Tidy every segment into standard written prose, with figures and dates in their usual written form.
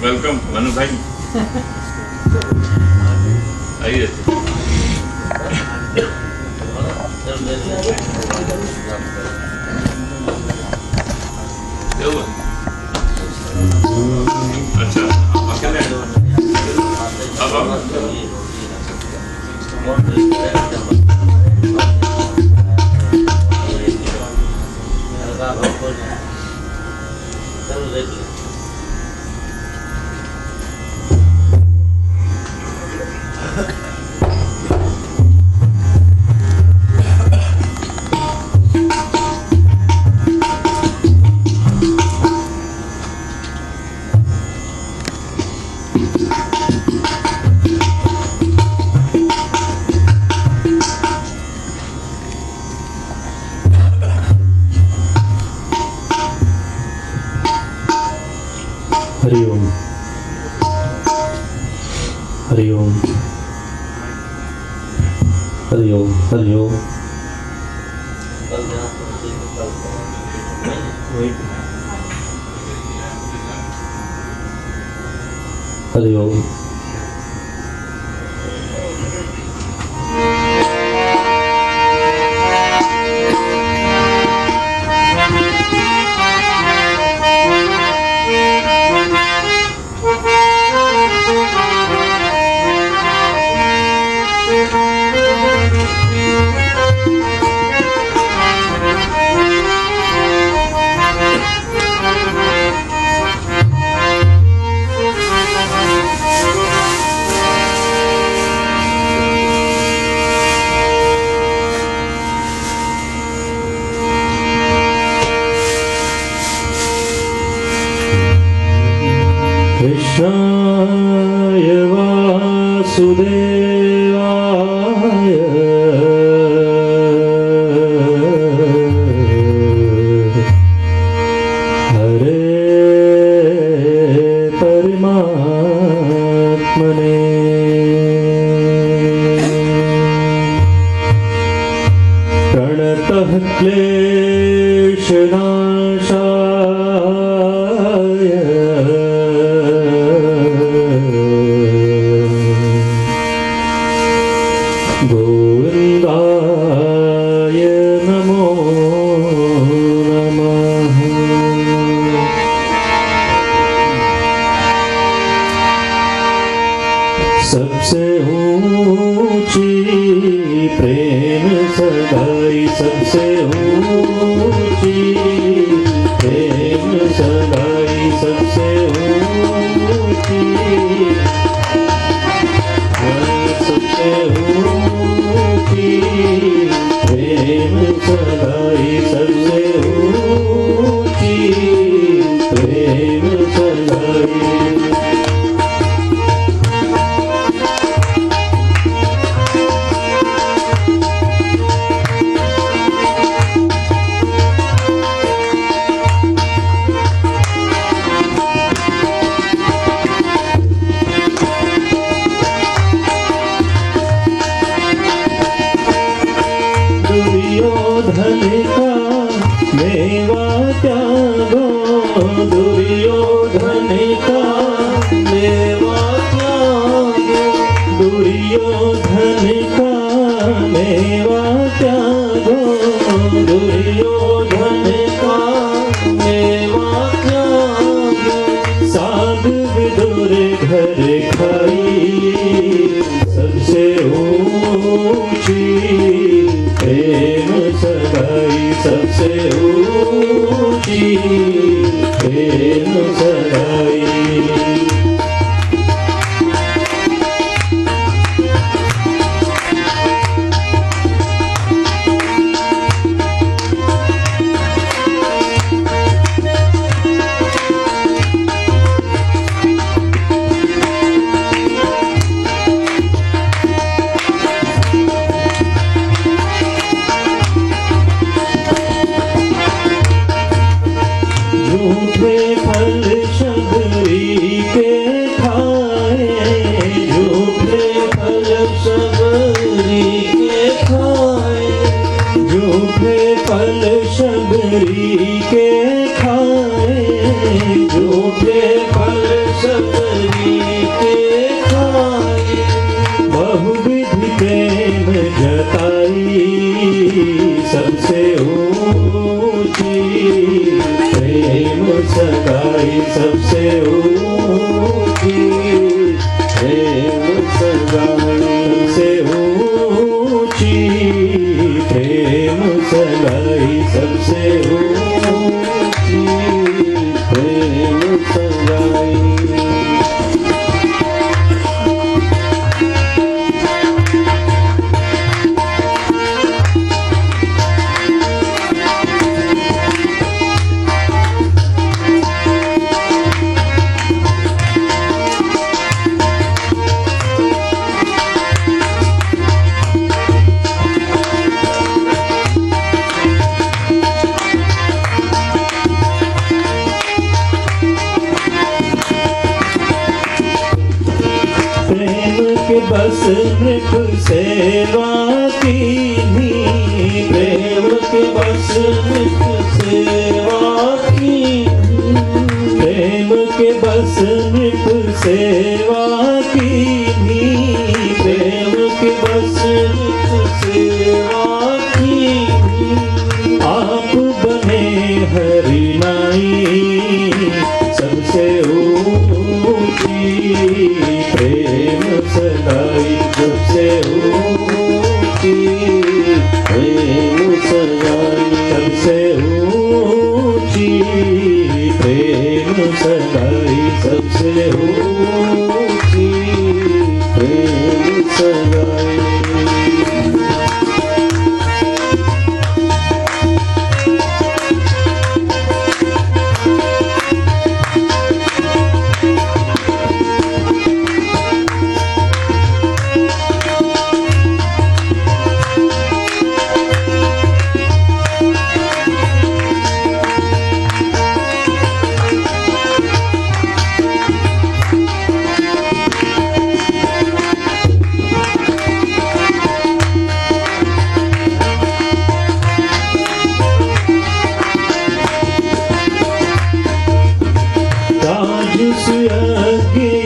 Welcome Manu भाई, आइए। अच्छा अकेले हरिओम हरिओम हरिओम हरिओम। हरिओम। कृष्णाय वासुदेवाय हरे परमात्मने प्रणतः क्लेशनाशाय गोविन्दाय नमो नमः। सबसे ऊंची प्रेम सगाई, सबसे ऊंची प्रेम सगाई, सबसे ऊंची सबसे ऊंची प्रेम सगाई, सबसे ऊंची प्रेम सगाई। दुर्योधन का मेवा त्यागो, दुर्योधन का मेवा त्यागो, दुर्योधन का मेवा त्यागो, दुर्योधन का मेवा त्यागो। साधु विदुर घर खाई सबसे ऊंची, प्रेम सगाई सबसे ऊंची, प्रेम सगाई। झूठे फल शबरी के खाए, झूठे फल शबरी के खाए, झूठे फल शबरी के खाए, झूठे फल शबरी के खाए। बहुविधि प्रेम जताई सबसे ऊंची, प्रेम सगाई सबसे ऊंची, प्रेम सगाई सबसे ऊंची, प्रेम सगाई सबसे ऊंची, प्रेम सगाई। प्रेम के बस नृप सेवा कीन्ही, प्रेम के बस नृप सेवा कीन्ही, प्रेम के बस नृप सेवा कीन्ही, प्रेम के बस नृप सेवा कीन्ही। आप बने हरि नाई सबसे ऊंची, प्रेम सगाई सबसे ऊंची, प्रेम सगाई सबसे ऊंची, प्रेम सगाई सबसे ऊंची, प्रेम सगाई।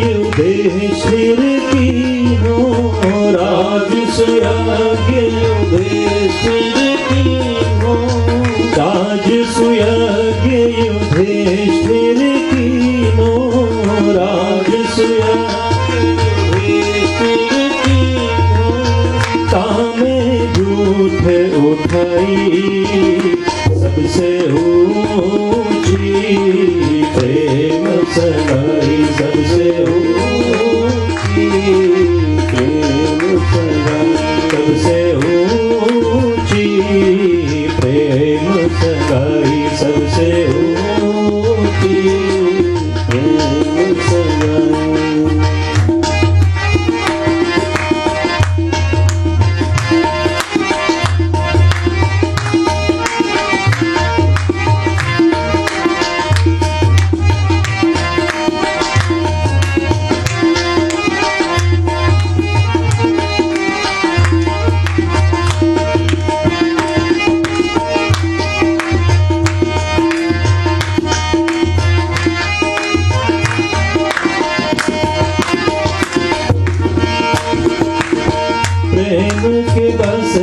युधिष्ठिर कीन्हो, राजसुयाज्ञ युधिष्ठिर कीन्हो, राजसुयाज्ञ युधिष्ठिर कीन्हो, राजसुयाज्ञ युधिष्ठिर कीन्हो। तामे झूठ उठाई सबसे ऊंची, प्रेम सगाई सबसे ऊंची, प्रेम सगाई सबसे ऊंची, प्रेम सगाई सबसे ऊंची, प्रेम सगाई।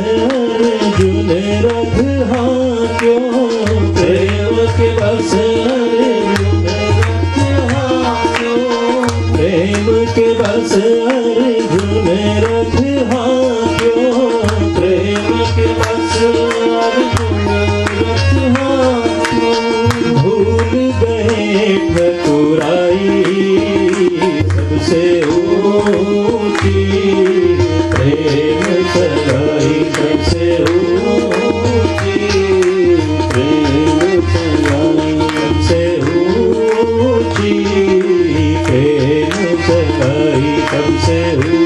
अर्जुन रथ हांक्यो, प्रेम के बस अर्जुन रथ हांक्यो, प्रेम के बस अर्जुन रथ हांक्यो, प्रेम के बस अर्जुन रथ हांक्यो। भूल गए ठकुराई सबसे ऊंची, प्रेम सगाई सबसे ऊंची, प्रेम सगाई सबसे ऊंची, प्रेम सगाई सबसे ऊंची।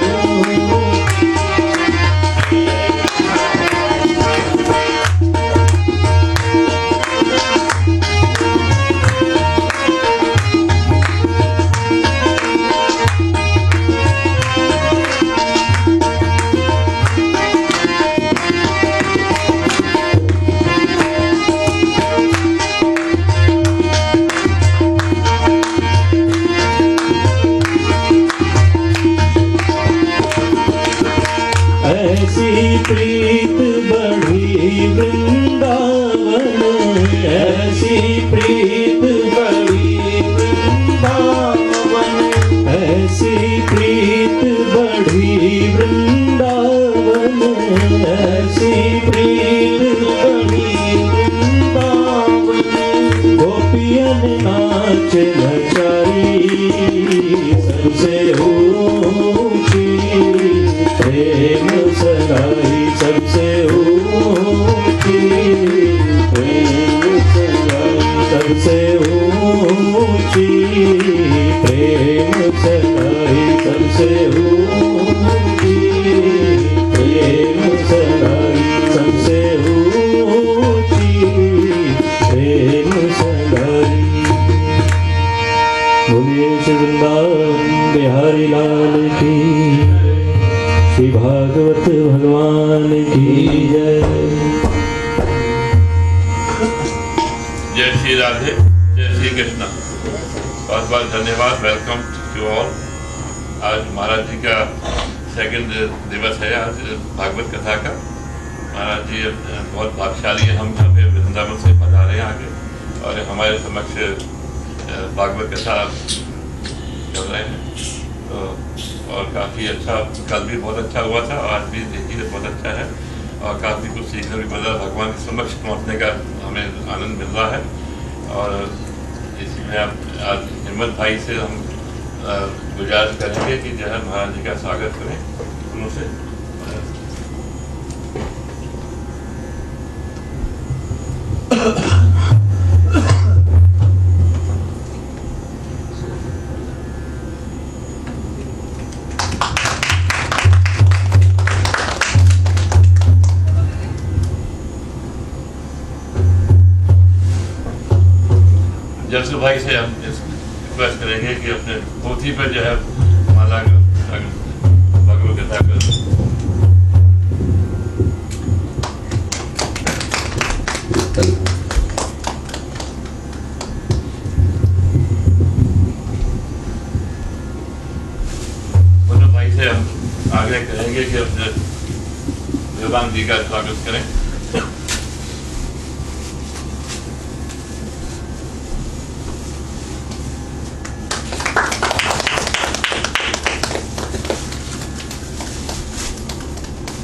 ऐसी प्रीत बढ़ी वृंदावन, ऐसी प्रीत बढ़ी वृंदावन, ऐसी प्रीत बढ़ी वृंदावन, ऐसी प्रीत बढ़ी वृंदावन। गोपियन नाच नचाई सबसे ऊंची, प्रेम सगाई सबसे ऊंची, प्रेम सगाई सबसे ऊंची, प्रेम सगाई सबसे ऊंची, प्रेम सगाई सबसे ऊंची, प्रेम सगाई। बोलिए श्री वृंदावन बिहारी लाल की, श्री भागवत भगवान की जय। जय श्री राधे, जय श्री कृष्णा। बहुत बहुत धन्यवाद। Welcome to all. आज महाराज जी का सेकंड दिवस है आज भागवत कथा का। महाराज जी बहुत भाग्यशाली हैं, हम यहाँ पे वृंदावन से पधारे हैं आगे और हमारे समक्ष भागवत कथा चल रहे हैं। तो और काफ़ी अच्छा, कल भी बहुत अच्छा हुआ था और आज भी देखिए बहुत अच्छा है और काफ़ी कुछ सीखने भी मिला। भगवान के समक्ष पहुँचने का हमें आनंद मिल रहा है और इसमें अब आज हिम्मत भाई से हम गुजारिश करेंगे कि जो है महाराज जी का स्वागत करें उनसे। जसू भाई से हम रिक्वेस्ट करेंगे कि अपने पोथी पर जो है माला भगवत गीता कर। मनु भाई से हम आग्रह करेंगे कि अपने भगवान जी का स्वागत करें।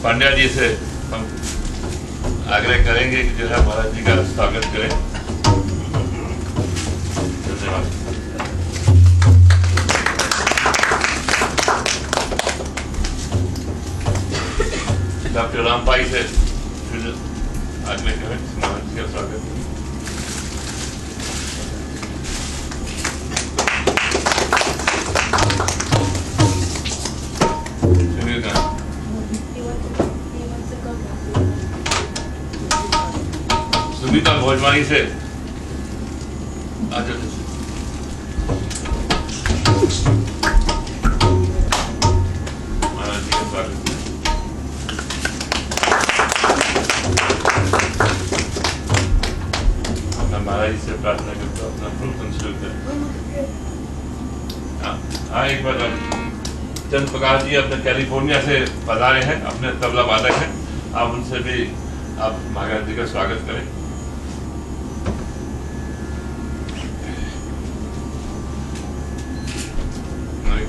पांड्या जी से हम आग्रह करेंगे कि जो है महाराज जी का स्वागत करें। धन्यवाद। डॉक्टर रामपाई से आग्रह करें महाराज जी का स्वागत करें। सुनीता भोजवानी से आज महाराज जी का स्वागत। महाराज से प्रार्थना करता हूँ अपना प्रवचन शुरू करें। हाँ एक बार चंद प्रकाश जी अपने कैलिफोर्निया से पधारे हैं, अपने तबला वादक हैं आप उनसे भी आप महाराज जी का स्वागत करें।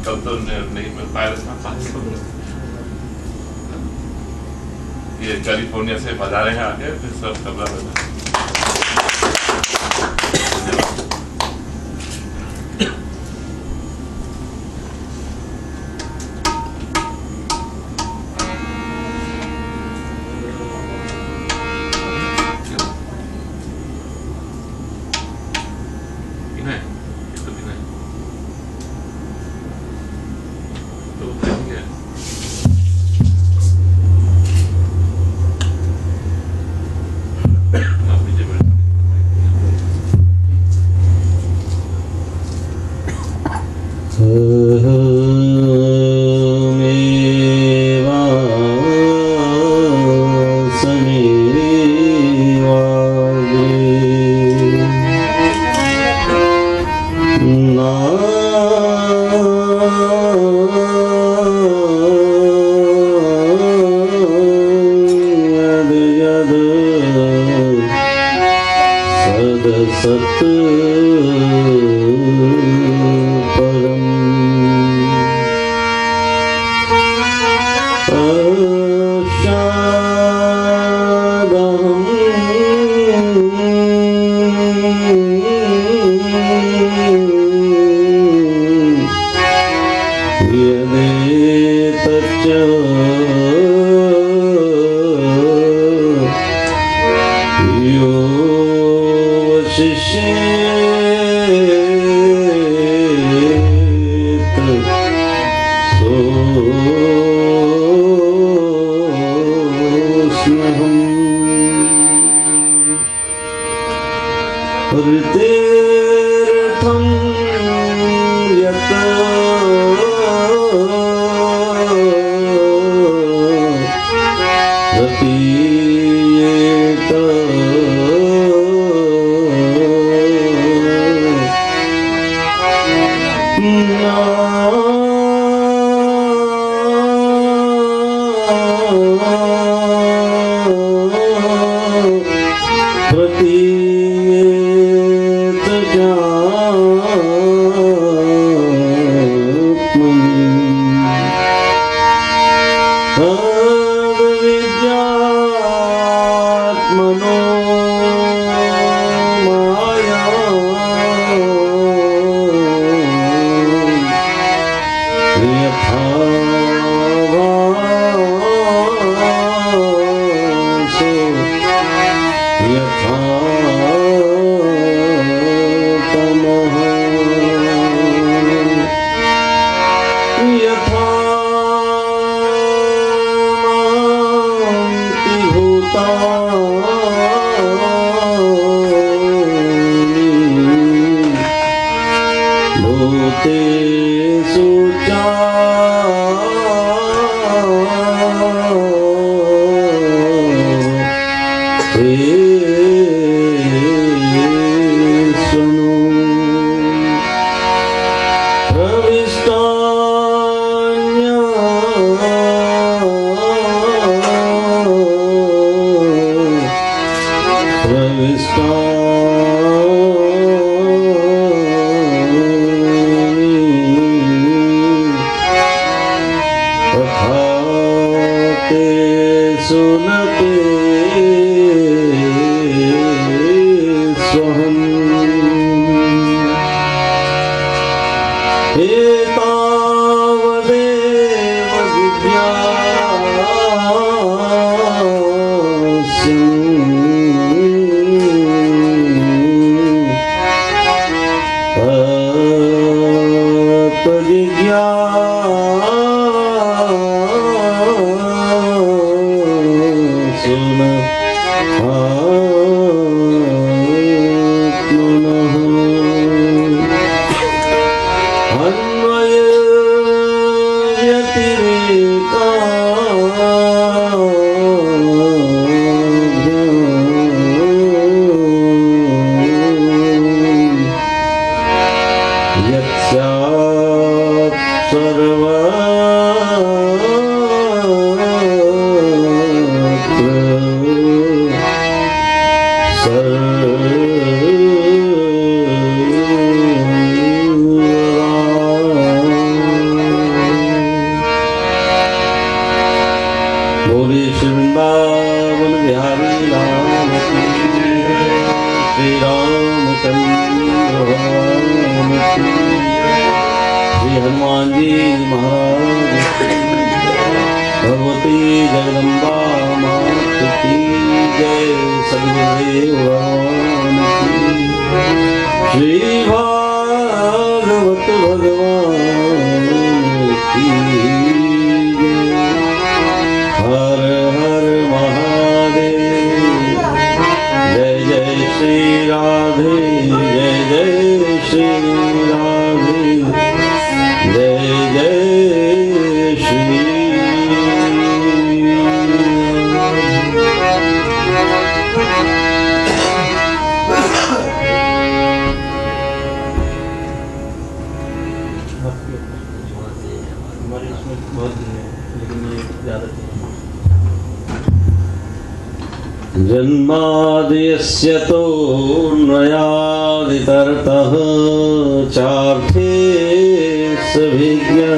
कल तो नहीं मिल पाया था, ये कैलिफोर्निया से पधारे हैं आके, फिर सब कमरा बना। रामचंद्र भगवान की, श्री हनुमान जी महाराज की, भगवती जगदम्बा मात की जय, सद्गुरुदेव भगवान की, श्री भागवत भगवान की जय। हर हर महादेव, जय जय श्री राधे, जय जय श्री राधे, जय जय श्री। हमारे इसमें बहुत है, लेकिन ये ज़्यादा जन्माद्यस्य तोऽन्वयादितरतः चार्थे सभिज्ञस्वराट्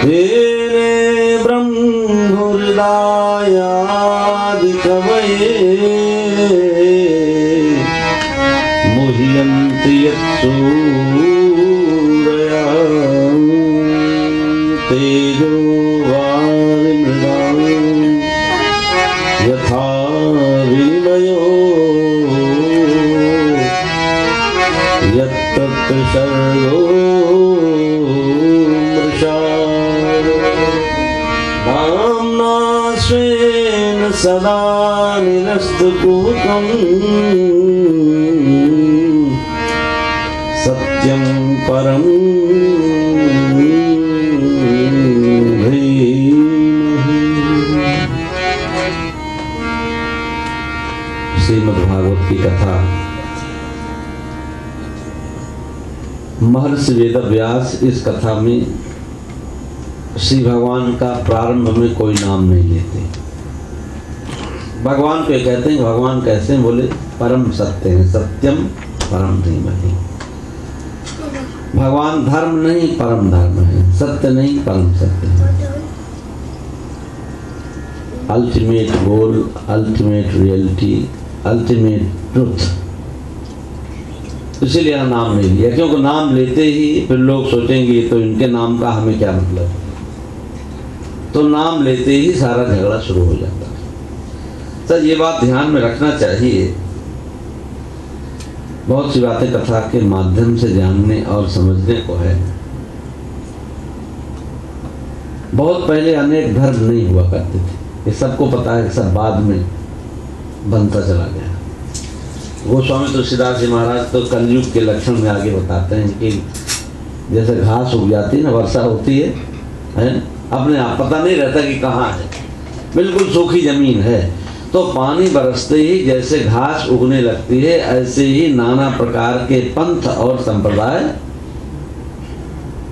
तेने ब्रह्महृदायादिकवये मुह्यन्ति यत्सूरया तेजो वारिमृदां यथा विनिमयो यत्तत्र सर्गो मृषा धाम्ना स्वेन सदा निरस्तकुहकम् सत्यं परं श्रीमद्भागवत की कथा। महर्षि वेदव्यास इस कथा में श्री भगवान का प्रारंभ में कोई नाम नहीं लेते। भगवान को कहते हैं, भगवान कैसे हैं? बोले परम सत्य है, सत्यम परम धीमहि। भगवान धर्म नहीं परम धर्म है, सत्य नहीं परम सत्य है। Ultimate goal, ultimate reality, ultimate truth. इसीलिए नाम नहीं लिया, क्योंकि नाम लेते ही फिर लोग सोचेंगे तो इनके नाम का हमें क्या मतलब। तो नाम लेते ही सारा झगड़ा शुरू हो जाता है। तो ये बात ध्यान में रखना चाहिए। बहुत सी बातें कथा के माध्यम से जानने और समझने को है। बहुत पहले अनेक धर्म नहीं हुआ करते थे, ये सबको पता है कि सब बाद में बनता चला गया। गोस्वामी तुलसीदास जी महाराज तो कलयुग के लक्षण में आगे बताते हैं कि जैसे घास उग जाती है ना, वर्षा होती है अपने आप पता नहीं रहता कि कहाँ है, बिल्कुल सूखी जमीन है, तो पानी बरसते ही जैसे घास उगने लगती है, ऐसे ही नाना प्रकार के पंथ और संप्रदाय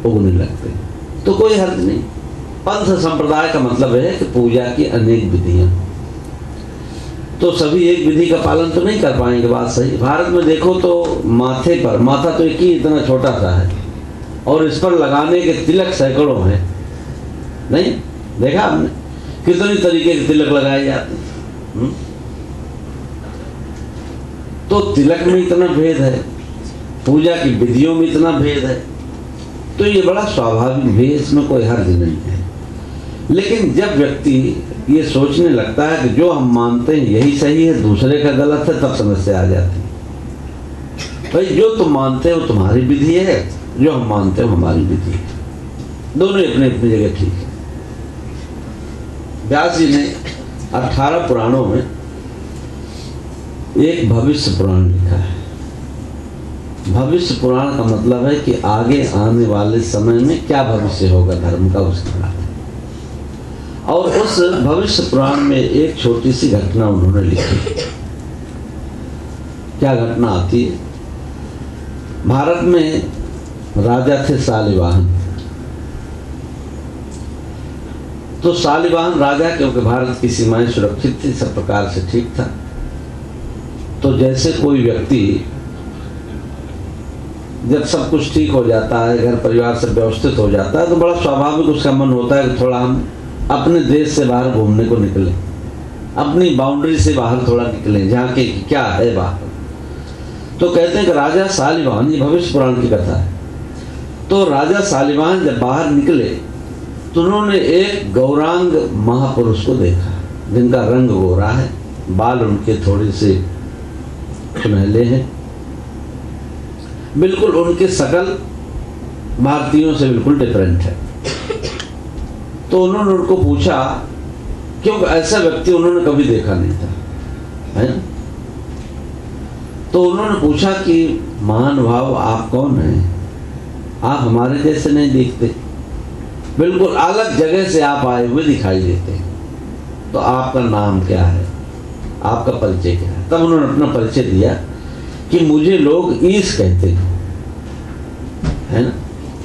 उगने लगते हैं। तो कोई हर्ज नहीं। पंथ संप्रदाय का मतलब है कि पूजा की अनेक विधियां, तो सभी एक विधि का पालन तो नहीं कर पाएंगे, बात सही। भारत में देखो तो माथे पर, माथा तो एक ही इतना छोटा सा है और इस पर लगाने के तिलक सैकड़ों हैं, नहीं देखा आपने? कितने तरीके के तिलक लगाए जाते हैं। तो तिलक में इतना भेद है, पूजा की विधियों में इतना भेद है, तो ये बड़ा स्वाभाविक भेद, इसमें कोई हर्ज नहीं है। लेकिन जब व्यक्ति ये सोचने लगता है कि जो हम मानते हैं यही सही है, दूसरे का गलत है, तब समस्या आ जाती है। भाई जो तुम मानते हो तुम्हारी विधि है, जो हम मानते हो हमारी विधि है, दोनों अपनी अपनी जगह ठीक है। व्यास जी ने 18 पुराणों में एक भविष्य पुराण लिखा है। भविष्य पुराण का मतलब है कि आगे आने वाले समय में क्या भविष्य होगा धर्म का, उसकी बात है। और उस भविष्य पुराण में एक छोटी सी घटना उन्होंने लिखी। क्या घटना आती है? भारत में राजा थे शालिवाहन। तो शालिवाहन राजा, क्योंकि भारत की सीमाएं सुरक्षित थी, सब प्रकार से ठीक था, तो जैसे कोई व्यक्ति जब सब कुछ ठीक हो जाता है, घर परिवार से व्यवस्थित हो जाता है, तो बड़ा स्वाभाविक उसका मन होता है कि थोड़ा हम अपने देश से बाहर घूमने को निकले, अपनी बाउंड्री से बाहर थोड़ा निकलें, झांके कि क्या है बाहर। तो कहते हैं कि राजा सालिवान, ये भविष्य पुराण की कथा है, तो राजा सालिवान जब बाहर निकले तो उन्होंने एक गौरांग महापुरुष को देखा, जिनका रंग गोरा है, बाल उनके थोड़े से सुनहले हैं, बिल्कुल उनके शकल भारतीयों से बिल्कुल डिफरेंट है। तो उन्होंने उनको पूछा, क्योंकि ऐसा व्यक्ति उन्होंने कभी देखा नहीं था, है ना। तो उन्होंने पूछा कि महानुभाव आप कौन हैं, आप हमारे जैसे नहीं दिखते, बिल्कुल अलग जगह से आप आए हुए दिखाई देते हैं, तो आपका नाम क्या है, आपका परिचय क्या है। तब उन्होंने अपना परिचय दिया कि मुझे लोग ईश कहते हैं, है ना,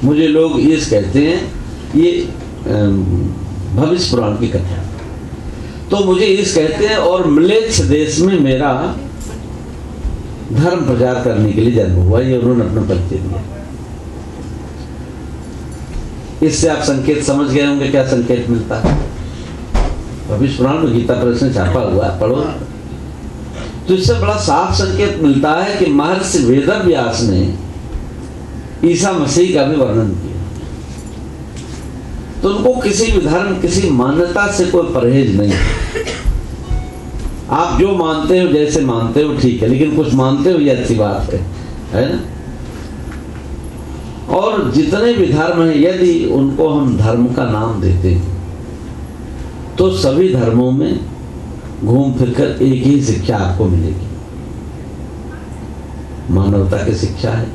मुझे लोग ईश कहते हैं। ये भविष्य पुराण की कथा। तो मुझे ईश कहते हैं और म्लेच्छ देश में मेरा धर्म प्रचार करने के लिए जन्म हुआ, ये उन्होंने अपना परिचय दिया। इससे आप संकेत समझ गए होंगे, क्या संकेत मिलता है। भविष्य पुराण में गीता प्रेस ने छापा हुआ है, पढ़ो। तो इससे बड़ा साफ संकेत मिलता है कि महर्षि वेदव्यास ने ईसा मसीह का भी वर्णन किया। तो उनको किसी भी धर्म, किसी मान्यता से कोई परहेज नहीं। आप जो मानते हो, जैसे मानते हो ठीक है, लेकिन कुछ मानते हो, ये अच्छी बात है ना। और जितने भी धर्म हैं, यदि उनको हम धर्म का नाम देते हैं तो सभी धर्मों में घूम फिरकर एक ही शिक्षा आपको मिलेगी। मानवता की शिक्षा है,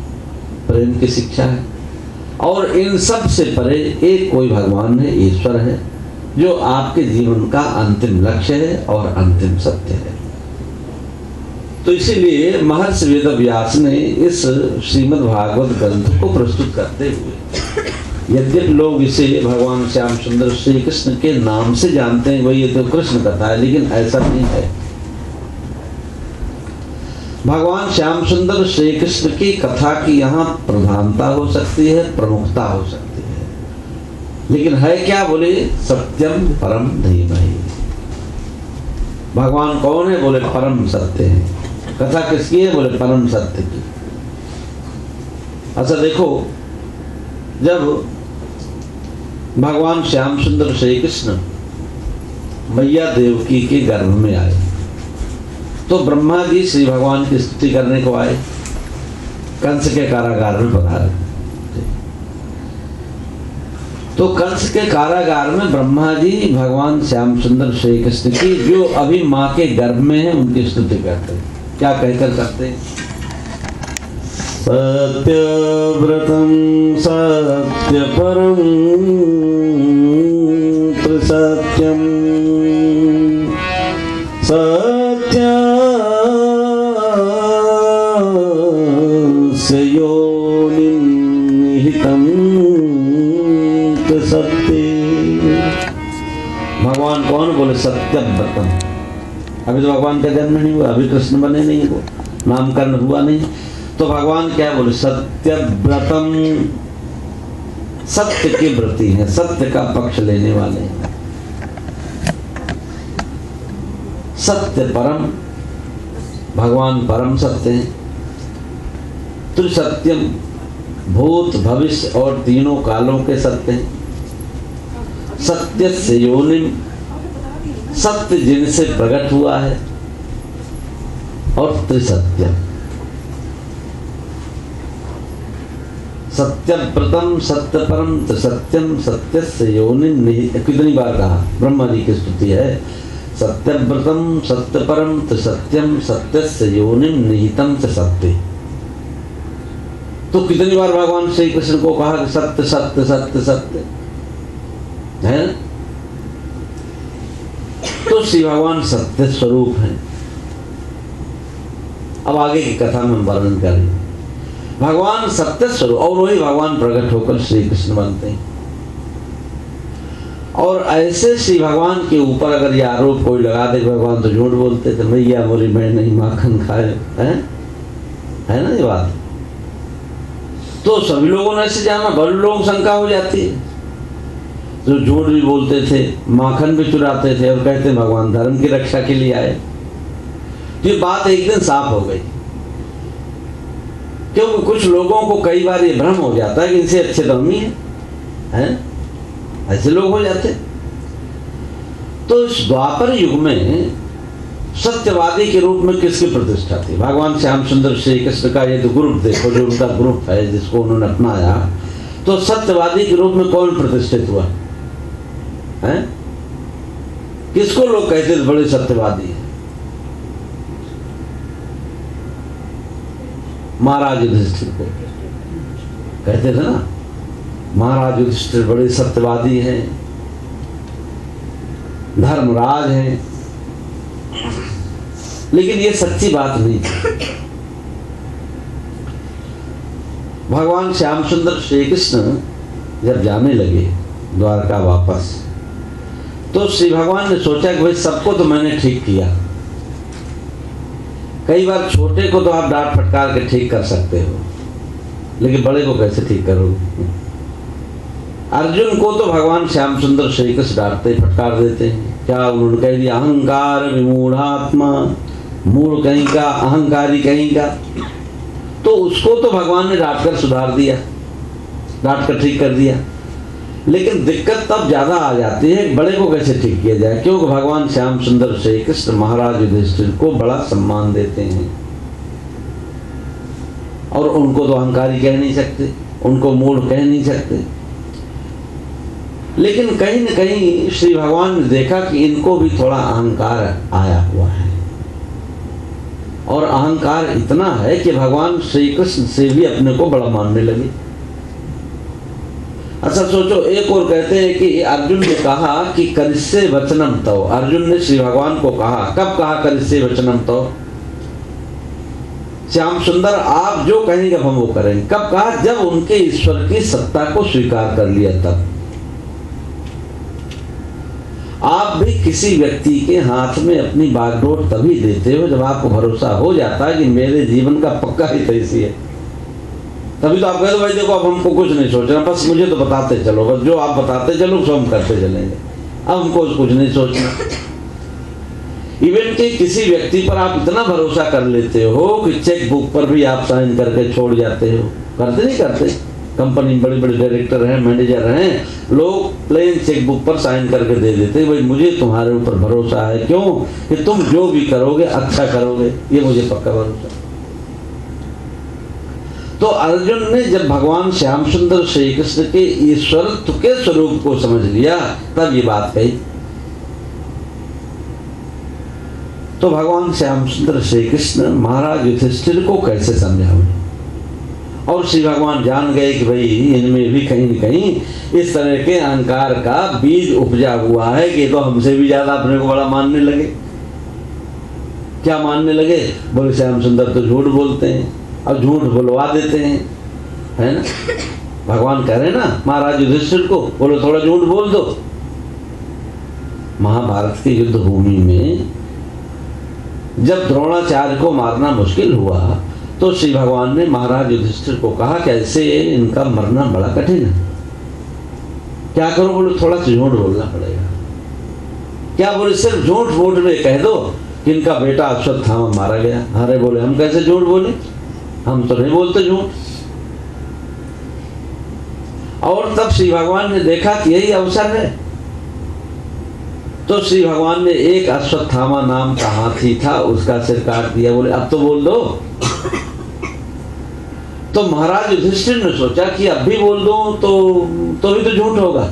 प्रेम की शिक्षा है, और इन सब से परे एक कोई भगवान है, ईश्वर है, जो आपके जीवन का अंतिम लक्ष्य है और अंतिम सत्य है। तो इसीलिए महर्षि वेदव्यास ने इस श्रीमद् भागवत ग्रंथ को प्रस्तुत करते हुए, यद्यपि लोग इसे भगवान श्याम सुंदर श्री कृष्ण के नाम से जानते हैं, वही ये तो कृष्ण कथा है, लेकिन ऐसा नहीं है। भगवान श्याम सुंदर श्री कृष्ण की कथा की यहाँ प्रधानता हो सकती है, प्रमुखता हो सकती है, लेकिन है क्या, बोले सत्यम परम धीमहि। भगवान कौन है, बोले परम सत्य है। कथा किसकी है, बोले परम सत्य की। अच्छा देखो, जब भगवान श्याम सुंदर श्री कृष्ण मैया देवकी के गर्भ में आए तो ब्रह्मा जी श्री भगवान की स्तुति करने को आए, कंस के कारागार में पधारे। तो कंस के कारागार में ब्रह्मा जी भगवान श्याम सुंदर श्री कृष्ण की, जो अभी माँ के गर्भ में है, उनकी स्तुति करते हैं। क्या कहकर करते हैं, सत्यव्रतम सत्यपरम त्रिसत्यम सत्यस्य योनिं निहितं सत्ये। भगवान कौन, बोले सत्यव्रतम। अभी तो भगवान का जन्म नहीं हुआ, अभी कृष्ण बने नहीं, वो नामकरण हुआ नहीं, तो भगवान क्या बोले, सत्यव्रतम, सत्य के व्रती हैं, सत्य का पक्ष लेने वाले हैं। सत्य परम, भगवान परम सत्य हैं। त्रिसत्यम, भूत भविष्य और तीनों कालों के सत्य हैं। सत्य से योनिम, सत्य जिनसे प्रकट हुआ है, और त्रिसत्यम, सत्यव्रतम सत्य परम त्रिसत्यम सत्यस्य योनिं निहित। कितनी बार कहा, ब्रह्मा जी की स्तुति है, सत्यव्रतम सत्य परम त्रिसत्यम सत्यस्य योनिं निहितं च सत्य। तो कितनी बार भगवान श्री कृष्ण को कहा कि सत्य सत्य सत्य सत्य है। तो श्री भगवान सत्य स्वरूप हैं। अब आगे की कथा में वर्णन करें। भगवान सत्य स्वरूप, और वही भगवान प्रकट होकर श्री कृष्ण बनते हैं। और ऐसे श्री भगवान के ऊपर अगर ये आरोप कोई लगा दे, भगवान तो झूठ बोलते थे, मैया बोली मैं नहीं माखन खाए, है ना ये बात। तो सभी लोगों ने ऐसे जाना, बड़े लोग शंका हो जाती है। जो झूठ भी बोलते थे, माखन भी चुराते थे और कहते भगवान धर्म की रक्षा के लिए आए। ये बात एक दिन साफ हो गई, क्योंकि कुछ लोगों को कई बार ये भ्रम हो जाता है कि इनसे अच्छे तो हम ही हैं, ऐसे लोग हो जाते। तो इस द्वापर युग में सत्यवादी के रूप में किसकी प्रतिष्ठा थी? भगवान श्याम सुंदर श्री कृष्ण का यदि ग्रुप देखो, जो उनका ग्रुप है जिसको उन्होंने अपनाया, तो सत्यवादी के रूप में कौन प्रतिष्ठित हुआ है? किसको लोग कहते थे बड़े सत्यवादी है? महाराज युधिष्ठिर को कहते थे ना, महाराज युधिष्ठिर बड़े सत्यवादी हैं, धर्मराज हैं। लेकिन ये सच्ची बात नहीं थी। भगवान श्याम सुंदर श्री कृष्ण जब जाने लगे द्वारका वापस, तो श्री भगवान ने सोचा कि भाई सबको तो मैंने ठीक किया, कई बार छोटे को तो आप डांट फटकार के ठीक कर सकते हो, लेकिन बड़े को कैसे ठीक करोगे? अर्जुन को तो भगवान श्याम सुंदर श्री कृष्ण डांटते फटकार देते हैं। क्या उन्होंने कह दिया? अहंकार विमूढ़ात्मा, मूढ़ कहीं का, अहंकारी कहीं का। तो उसको तो भगवान ने डांट कर सुधार दिया, डांट कर ठीक कर दिया। लेकिन दिक्कत तब ज्यादा आ जाती है, बड़े को कैसे ठीक किया जाए? क्योंकि भगवान श्याम सुंदर श्री कृष्ण महाराज युधिष्ठिर को बड़ा सम्मान देते हैं, और उनको तो अहंकारी कह नहीं सकते, उनको मूढ़ कह नहीं सकते। लेकिन कहीं न कहीं श्री भगवान ने देखा कि इनको भी थोड़ा अहंकार आया हुआ है, और अहंकार इतना है कि भगवान श्री कृष्ण से भी अपने को बड़ा मानने लगे। अच्छा सोचो, एक और कहते हैं कि अर्जुन ने कहा कि करिष्ये वचनम तव। अर्जुन ने श्री भगवान को कहा, कब कहा करिष्ये वचनम तव? श्याम सुंदर आप जो कहेंगे हम वो करेंगे। कब कहा? जब उनके ईश्वर की सत्ता को स्वीकार कर लिया तब। आप भी किसी व्यक्ति के हाथ में अपनी बागडोर तभी देते हो जब आपको भरोसा हो जाता है कि मेरे जीवन का पक्का ही तैसी है। तभी तो आप कहते भाई देखो अब हमको कुछ नहीं सोचना, बस मुझे तो बताते चलो, बस जो आप बताते चलो सो हम करते चलेंगे, अब हमको कुछ नहीं सोचना। इवन कि किसी व्यक्ति पर आप इतना भरोसा कर लेते हो कि चेक बुक पर भी आप साइन करके छोड़ जाते हो। करते नहीं करते? कंपनी में बड़े बड़े डायरेक्टर हैं, मैनेजर हैं, लोग प्लेन चेक बुक पर साइन करके दे देते हैं, भाई मुझे तुम्हारे ऊपर भरोसा है, क्यों कि तुम जो भी करोगे अच्छा करोगे, ये मुझे पक्का भरोसा। तो अर्जुन ने जब भगवान श्याम सुंदर श्री कृष्ण के ईश्वरत्व के स्वरूप को समझ लिया तब ये बात कही। तो भगवान श्याम सुंदर श्री कृष्ण महाराज युधिष्ठिर को कैसे समझाएं? और श्री भगवान जान गए कि भाई इनमें भी कहीं न कहीं इस तरह के अहंकार का बीज उपजा हुआ है कि तो हमसे भी ज्यादा अपने को बड़ा मानने लगे। क्या मानने लगे? बोले श्याम सुंदर तो झूठ बोलते हैं और झूठ बुलवा देते हैं, है ना? भगवान कह रहे ना महाराज युधिष्ठिर को, बोलो थोड़ा झूठ बोल दो। महाभारत के युद्ध भूमि में जब द्रोणाचार्य को मारना मुश्किल हुआ तो श्री भगवान ने महाराज युधिष्ठिर को कहा कि ऐसे इनका मरना बड़ा कठिन है, क्या करो? बोले थोड़ा सा झूठ बोलना पड़ेगा। क्या? बोले सिर्फ झूठ वूठ में कह दो कि इनका बेटा अश्वत्थामा मारा गया। अरे बोले हम कैसे झूठ बोले, हम तो नहीं बोलते झूठ। और तब श्री भगवान ने देखा कि यही अवसर है, तो श्री भगवान ने एक अश्वत्थामा नाम का हाथी था उसका सिर काट दिया। बोले अब तो बोल दो। तो महाराज युधिष्ठिर ने सोचा कि अब भी बोल दूं तो भी तो झूठ होगा,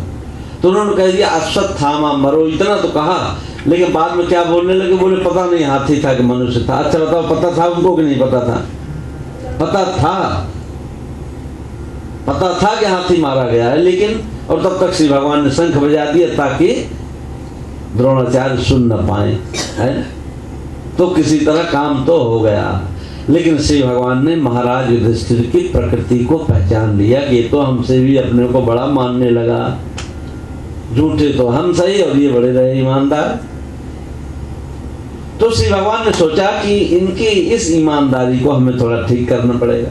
तो उन्होंने कह दिया अश्वत्थामा मरो, इतना तो कहा। लेकिन बाद में क्या बोलने लगे? बोले पता नहीं हाथी था कि मनुष्य था। अच्छा बताओ, पता था उनको कि नहीं पता था? पता था कि हाथी मारा गया है, लेकिन और तब तक श्री भगवान ने शंख बजा दिया ताकि द्रोणाचार्य सुन न पाए, है? तो किसी तरह काम तो हो गया। लेकिन श्री भगवान ने महाराज युधिष्ठिर की प्रकृति को पहचान लिया कि ये तो हमसे भी अपने को बड़ा मानने लगा, झूठे तो हम सही और ये बड़े रहे ईमानदार। तो श्री भगवान ने सोचा कि इनकी इस ईमानदारी को हमें थोड़ा ठीक करना पड़ेगा।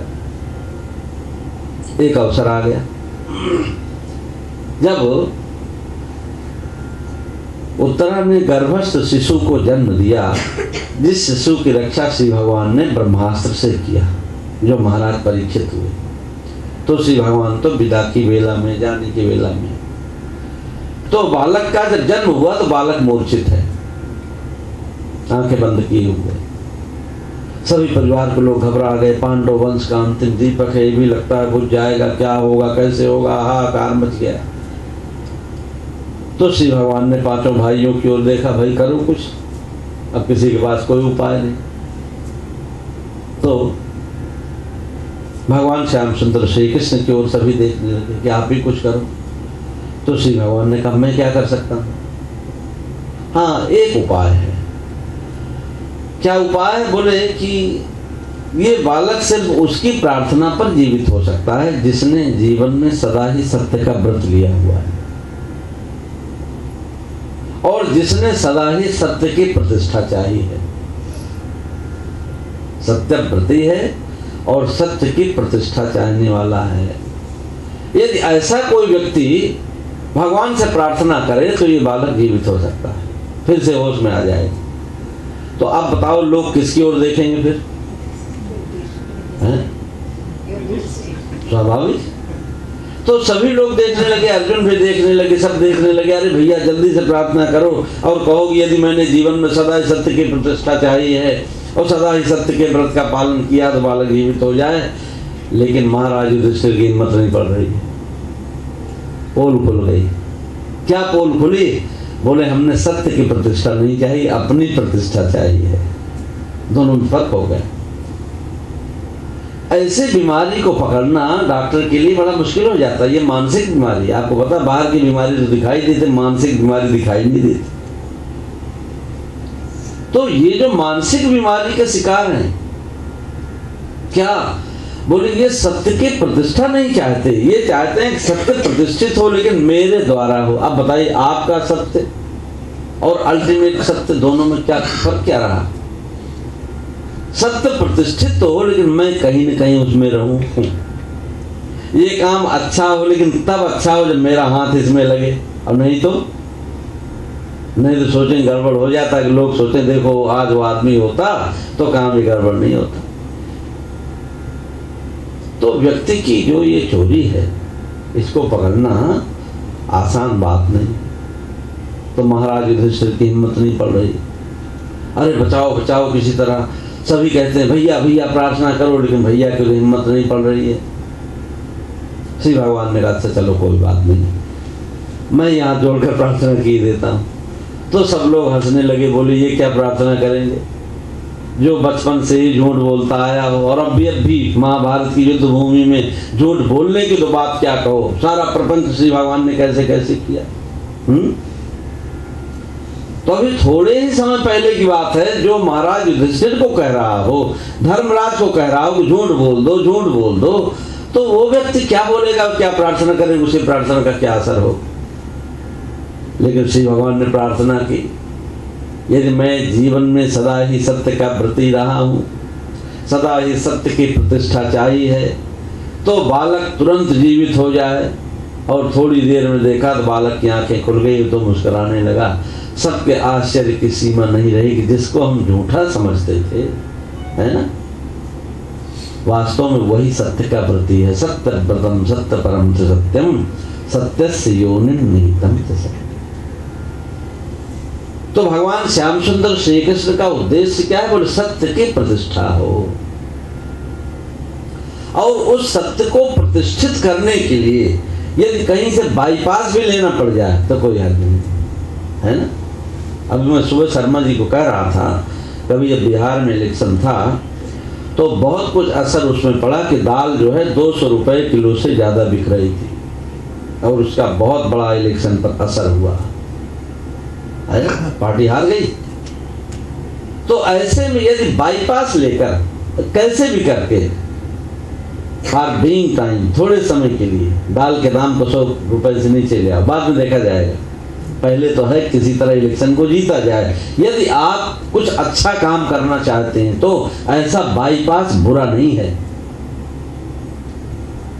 एक अवसर आ गया जब उत्तरा ने गर्भस्थ शिशु को जन्म दिया, जिस शिशु की रक्षा श्री भगवान ने ब्रह्मास्त्र से किया, जो महाराज परीक्षित हुए। तो श्री भगवान तो विदा की वेला में, जाने की वेला में, तो बालक का जब जन्म हुआ तो बालक मूर्छित है, आंखें बंद किए हुए। सभी परिवार के लोग घबरा गए। पांडव वंश का अंतिम दीपक है, ये भी लगता है बुझ जाएगा, क्या होगा, कैसे होगा, हाहाकार मच गया। तो श्री भगवान ने पांचों भाइयों की ओर देखा, भाई करो कुछ, अब किसी के पास कोई उपाय नहीं। तो भगवान श्याम सुंदर श्री कृष्ण की ओर सभी देखने लगे कि आप ही कुछ करो। तो श्री भगवान ने कहा, मैं क्या कर सकता हूं? हाँ, एक उपाय है। क्या उपाय है? बोले कि ये बालक सिर्फ उसकी प्रार्थना पर जीवित हो सकता है जिसने जीवन में सदा ही सत्य का व्रत लिया हुआ है, और जिसने सदा ही सत्य की प्रतिष्ठा चाहिए है। सत्य व्रती है और सत्य की प्रतिष्ठा चाहने वाला है। यदि ऐसा कोई व्यक्ति भगवान से प्रार्थना करे तो ये बालक जीवित हो सकता है, फिर से होश में आ जाएगा। तो आप बताओ, लोग किसकी ओर देखेंगे फिर? स्वाभाविक। तो सभी लोग देखने लगे, अर्जुन भी देखने लगे, सब देखने लगे, अरे भैया जल्दी से प्रार्थना करो और कहो कि यदि मैंने जीवन में सदा ही सत्य की प्रतिष्ठा चाहिए है और सदा ही सत्य के व्रत का पालन किया तो बालक जीवित हो जाए। लेकिन महाराज युधिष्ठिर की हिम्मत नहीं पड़ रही है। पोल खुल गई। क्या पोल खुली? बोले हमने सत्य की प्रतिष्ठा नहीं चाहिए, अपनी प्रतिष्ठा चाहिए। दोनों में फर्क हो गया। ऐसे बीमारी को पकड़ना डॉक्टर के लिए बड़ा मुश्किल हो जाता है। ये मानसिक बीमारी, आपको पता, बाहर की बीमारी तो दिखाई देती, मानसिक बीमारी दिखाई नहीं देती। तो ये जो मानसिक बीमारी के शिकार हैं, क्या बोले ये सत्य की प्रतिष्ठा नहीं चाहते, ये चाहते हैं कि सत्य प्रतिष्ठित हो लेकिन मेरे द्वारा हो। अब बताइए, आपका सत्य और अल्टीमेट सत्य दोनों में क्या फर्क क्या रहा? सत्य प्रतिष्ठित तो हो लेकिन मैं कहीं न कहीं उसमें रहूं। ये काम अच्छा हो लेकिन तब अच्छा हो जब मेरा हाथ इसमें लगे, और नहीं तो सोचें गड़बड़ हो जाता है कि लोग सोचें देखो आज वो आदमी होता तो काम भी गड़बड़ नहीं होता। तो व्यक्ति की जो ये चोरी है, इसको पकड़ना आसान बात नहीं। तो महाराज युधिष्ठिर की हिम्मत नहीं पड़ रही। अरे बचाओ बचाओ किसी तरह। सभी कहते हैं भैया भैया प्रार्थना करो, लेकिन भैया की हिम्मत नहीं पड़ रही है। श्री भगवान ने कहा अच्छा चलो कोई बात नहीं, मैं यहाँ जोड़कर प्रार्थना की देता हूँ। तो सब लोग हंसने लगे, बोले ये क्या प्रार्थना करेंगे, जो बचपन से ही झूठ बोलता आया हो, और अब भी महाभारत की युद्ध भूमि में झूठ बोलने की तो बात क्या कहो, सारा प्रपंच श्री भगवान ने कैसे कैसे किया। तो अभी थोड़े ही समय पहले की बात है, जो महाराज युधिष्ठिर को कह रहा हो, धर्मराज को कह रहा हो कि झूठ बोल दो झूठ बोल दो, तो वो व्यक्ति क्या बोलेगा, क्या प्रार्थना करेगा, उसे प्रार्थना का क्या असर हो। लेकिन श्री भगवान ने प्रार्थना की, यदि मैं जीवन में सदा ही सत्य का व्रती रहा हूँ, सदा ही सत्य की प्रतिष्ठा चाहिए है, तो बालक तुरंत जीवित हो जाए। और थोड़ी देर में देखा तो बालक की आंखें खुल गई, तो मुस्कुराने लगा। सबके आश्चर्य की सीमा नहीं रही कि जिसको हम झूठा समझते थे, है ना, वास्तव में वही सत्य का व्रती है। सत्य व्रतम सत्य परम च सत्यम सत्यस्य योनिं निहितम च सत्यम। तो भगवान श्याम सुंदर श्री कृष्ण का उद्देश्य क्या है? बोले सत्य की प्रतिष्ठा हो, और उस सत्य को प्रतिष्ठित करने के लिए यदि कहीं से बाईपास भी लेना पड़ जाए तो कोई हर्ज नहीं, है ना। अभी मैं सुबह शर्मा जी को कह रहा था, कभी जब बिहार में इलेक्शन था तो बहुत कुछ असर उसमें पड़ा कि दाल जो है 200 रुपये किलो से ज़्यादा बिक रही थी, और उसका बहुत बड़ा इलेक्शन पर असर हुआ, पार्टी हार गई। तो ऐसे में यदि बाईपास लेकर कैसे भी करके फॉर बीइंग टाइम, थोड़े समय के लिए दाल के दाम को 100 रुपये से नीचे ले आओ, बाद में देखा जाएगा, पहले तो है किसी तरह इलेक्शन को जीता जाए। यदि आप कुछ अच्छा काम करना चाहते हैं तो ऐसा बाईपास बुरा नहीं है।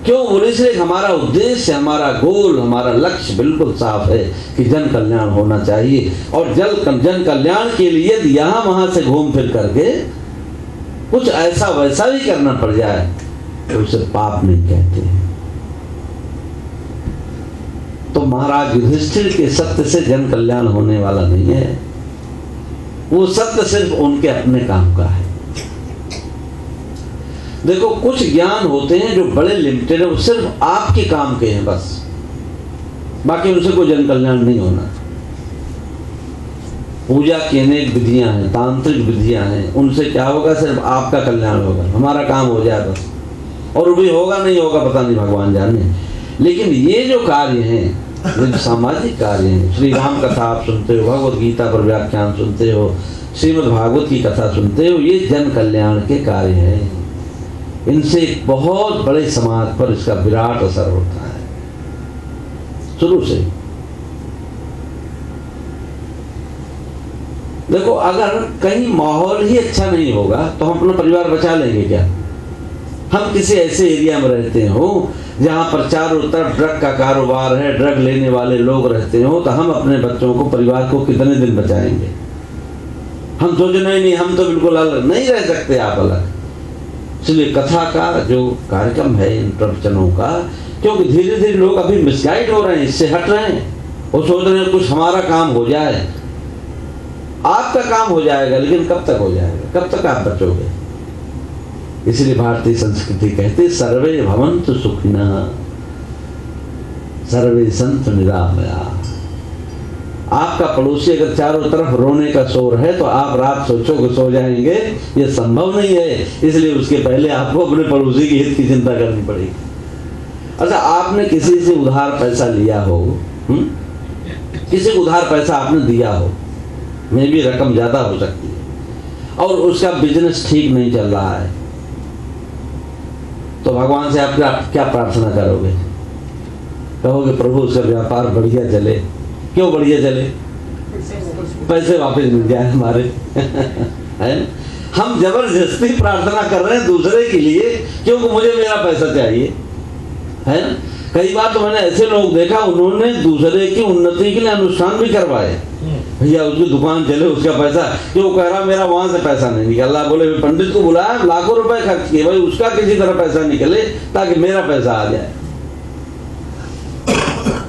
क्यों बोले? इसलिए हमारा उद्देश्य, हमारा गोल, हमारा लक्ष्य बिल्कुल साफ है कि जन कल्याण होना चाहिए। और जन कल्याण के लिए यदि यहाँ वहां से घूम फिर करके कुछ ऐसा वैसा भी करना पड़ जाए तो उसे पाप नहीं कहते हैं। तो महाराज युधिष्ठिर के सत्य से जन कल्याण होने वाला नहीं है। वो सत्य सिर्फ उनके अपने काम का है। देखो, कुछ ज्ञान होते हैं जो बड़े लिमिटेड है, वो सिर्फ आपके काम के हैं बस, बाकी उनसे कोई जन कल्याण नहीं होना। पूजा की अनेक विधियां हैं, तांत्रिक विधियां हैं, उनसे क्या होगा? सिर्फ आपका कल्याण होगा, हमारा काम हो जाए बस। और भी होगा नहीं होगा पता नहीं, भगवान जाने। लेकिन ये जो कार्य हैं, जो सामाजिक कार्य हैं, श्री राम कथा आप सुनते हो, भगवत गीता पर व्याख्यान सुनते हो, श्रीमद् भागवत की कथा सुनते हो, ये जन कल्याण के कार्य हैं। इनसे एक बहुत बड़े समाज पर इसका विराट असर होता है शुरू से। देखो, अगर कहीं माहौल ही अच्छा नहीं होगा तो हम अपना परिवार बचा लेंगे क्या? हम किसी ऐसे एरिया में रहते हो जहां पर चारों तरफ ड्रग का कारोबार है, ड्रग लेने वाले लोग रहते हो, तो हम अपने बच्चों को, परिवार को कितने दिन बचाएंगे? हम सोचे नहीं, हम तो बिल्कुल अलग नहीं रह सकते, आप अलग। इसलिए कथा का जो कार्यक्रम है, इन प्रवचनों का, क्योंकि धीरे धीरे लोग अभी मिसगाइड हो रहे हैं, इससे हट रहे हैं। वो सोच रहे हैं कुछ हमारा काम हो जाए। आपका काम हो जाएगा, लेकिन कब तक हो जाएगा? कब तक आप बचोगे? इसलिए भारतीय संस्कृति कहते सर्वे भवन्तु सुखिनः सर्वे सन्तु निरामया। आपका पड़ोसी अगर चारों तरफ रोने का शोर है तो आप रात सोचोगे सो जाएंगे, ये संभव नहीं है। इसलिए उसके पहले आपको अपने पड़ोसी के हित की चिंता करनी पड़ेगी। अच्छा, आपने किसी से उधार पैसा लिया हो, किसी को उधार पैसा आपने दिया हो, में भी रकम ज्यादा हो सकती है, और उसका बिजनेस ठीक नहीं चल रहा है, तो भगवान से आप क्या प्रार्थना करोगे? कहोगे प्रभु उसका व्यापार बढ़िया चले। क्यों बढ़िया चले? पैसे वापस मिल जाए हमारे। है ना? हम जबरदस्ती प्रार्थना कर रहे हैं दूसरे के लिए, क्योंकि मुझे मेरा पैसा चाहिए। है ना? कई बार तो मैंने ऐसे लोग देखा, उन्होंने दूसरे की उन्नति के लिए अनुष्ठान भी करवाए। भैया उसकी दुकान चले, उसका पैसा, जो कह रहा मेरा वहां से पैसा नहीं निकल रहा, बोले पंडित को बुलाया, लाखों रुपए खर्च किए, भाई उसका किसी तरह पैसा निकले ताकि मेरा पैसा आ जाए।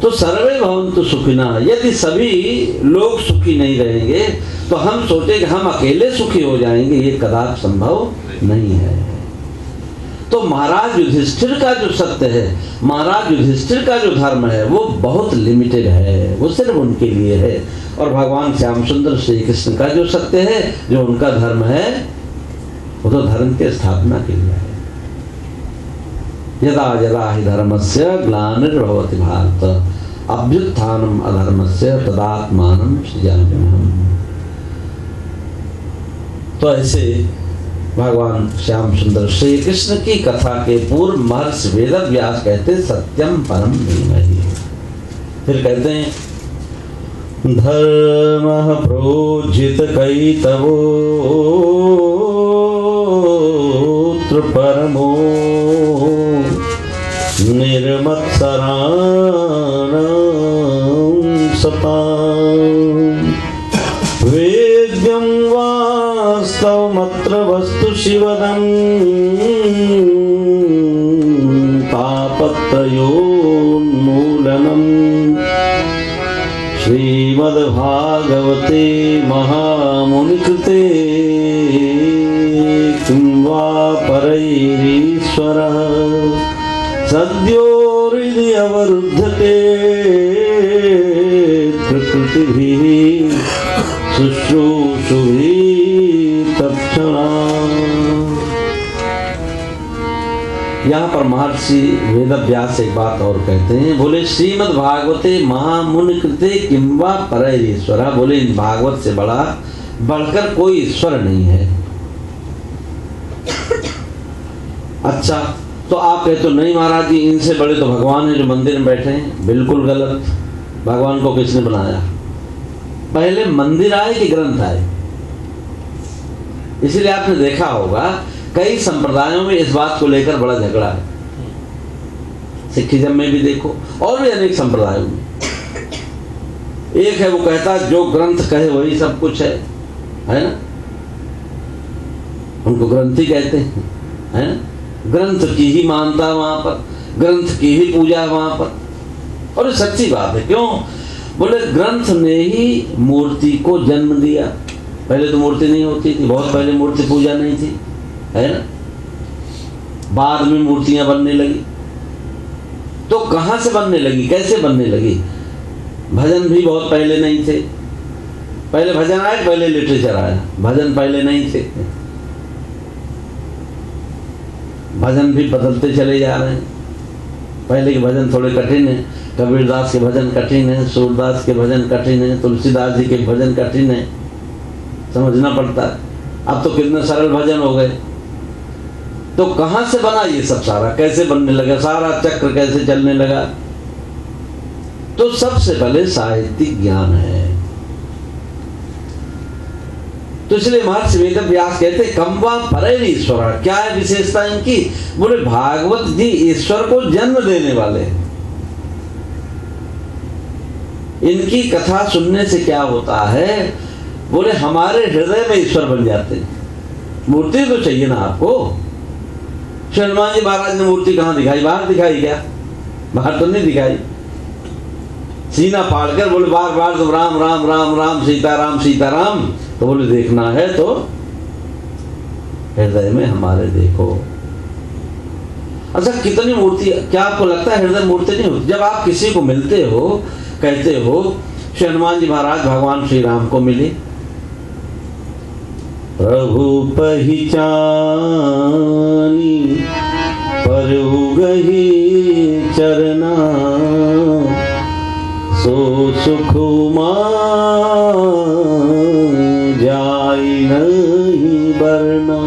तो सर्वे भवन्तु सुखिनः, यदि सभी लोग सुखी नहीं रहेंगे तो हम सोचे कि हम अकेले सुखी हो जाएंगे, ये कदापि संभव नहीं है। तो महाराज युधिष्ठिर का जो सत्य है, महाराज युधिष्ठिर का जो धर्म है, वो बहुत लिमिटेड है, वो सिर्फ उनके लिए है। और भगवान श्याम सुंदर श्री कृष्ण का जो सत्य है, जो उनका धर्म है, वो तो धर्म के स्थापना के लिए है। यदा यदा हि धर्मस्य ग्लानिर्भवति भारत अभ्युत्थानम् अधर्मस्य तदात्मानं सृजाम्यहम्। तो ऐसे भगवान श्याम सुंदर श्री कृष्ण की कथा के पूर्व महर्षि वेदव्यास कहते सत्यम परम धीमहि। फिर कहते हैं धर्मः प्रोज्झित कैतवोऽत्र परमो निर्मत्सराणां सताम् वेद्यं वास्तवमत्र वस्तु शिवदं तापत्रयोन्मूलनम् श्रीमद्भागवते महामुनिकृते किं वा परैरीश्वरः सद्यो हृदि अवरुध्यते प्रकृतिभिः शुश्रूषुभिः तत्क्षणात्। यहाँ पर महर्षि वेदव्यास एक बात और कहते हैं, बोले श्रीमद् भागवते महामुनिकृते किं वा परैरीश्वरः, बोले इन भागवत से बढ़कर कोई ईश्वर नहीं है। अच्छा, तो आप कहते तो नहीं महाराज जी, इनसे बड़े तो भगवान हैं जो मंदिर में बैठे हैं। बिल्कुल गलत। भगवान को किसने बनाया? पहले मंदिर आए कि ग्रंथ आए? इसलिए आपने देखा होगा कई संप्रदायों में इस बात को लेकर बड़ा झगड़ा है। सिखिज्म में भी देखो और भी अनेक संप्रदायों में। एक है वो कहता है जो ग्रंथ कहे वही सब कुछ है ना, उनको ग्रंथी कहते हैं, है ना। ग्रंथ की ही मानता वहां पर, ग्रंथ की ही पूजा वहां पर, और ये सच्ची बात है। क्यों? बोले ग्रंथ ने ही मूर्ति को जन्म दिया। पहले तो मूर्ति नहीं होती थी, बहुत पहले मूर्ति पूजा नहीं थी, है ना। बाद में मूर्तियां बनने लगी। तो कहां से बनने लगी, कैसे बनने लगी? भजन भी बहुत पहले नहीं थे। पहले भजन आए, पहले लिटरेचर आया, भजन पहले नहीं थे। भजन भी बदलते चले जा रहे हैं। पहले के भजन थोड़े कठिन है, कबीरदास के भजन कठिन है, सूरदास के भजन कठिन है, तुलसीदास जी के भजन कठिन है, समझना पड़ता है। अब तो कितने सरल भजन हो गए। तो कहां से बना ये सब सारा, कैसे बनने लगा, सारा चक्र कैसे चलने लगा? तो सबसे पहले साहित्यिक ज्ञान है। तो इसलिए महर्षि वेद व्यास कहते कम वा परे ईश्वर। क्या है विशेषता इनकी? बोले भागवत जी ईश्वर को जन्म देने वाले हैं। इनकी कथा सुनने से क्या होता है? बोले हमारे हृदय में ईश्वर बन जाते हैं। मूर्ति तो चाहिए ना आपको। श्री हनुमान जी महाराज ने मूर्ति कहाँ दिखाई? बाहर दिखाई क्या? बाहर तो नहीं दिखाई। सीना फाड़कर बोले बार बार तुम राम राम राम राम सीताराम सीताराम। तो बोले देखना है तो हृदय में हमारे देखो। अच्छा कितनी मूर्ति, क्या आपको लगता है हृदय मूर्ति नहीं होती? जब आप किसी को मिलते हो, कहते हो श्री हनुमान जी महाराज भगवान श्री राम को मिले, प्रभु पहचानी परु गही चरना, सो सुख जाई नहीं बरना।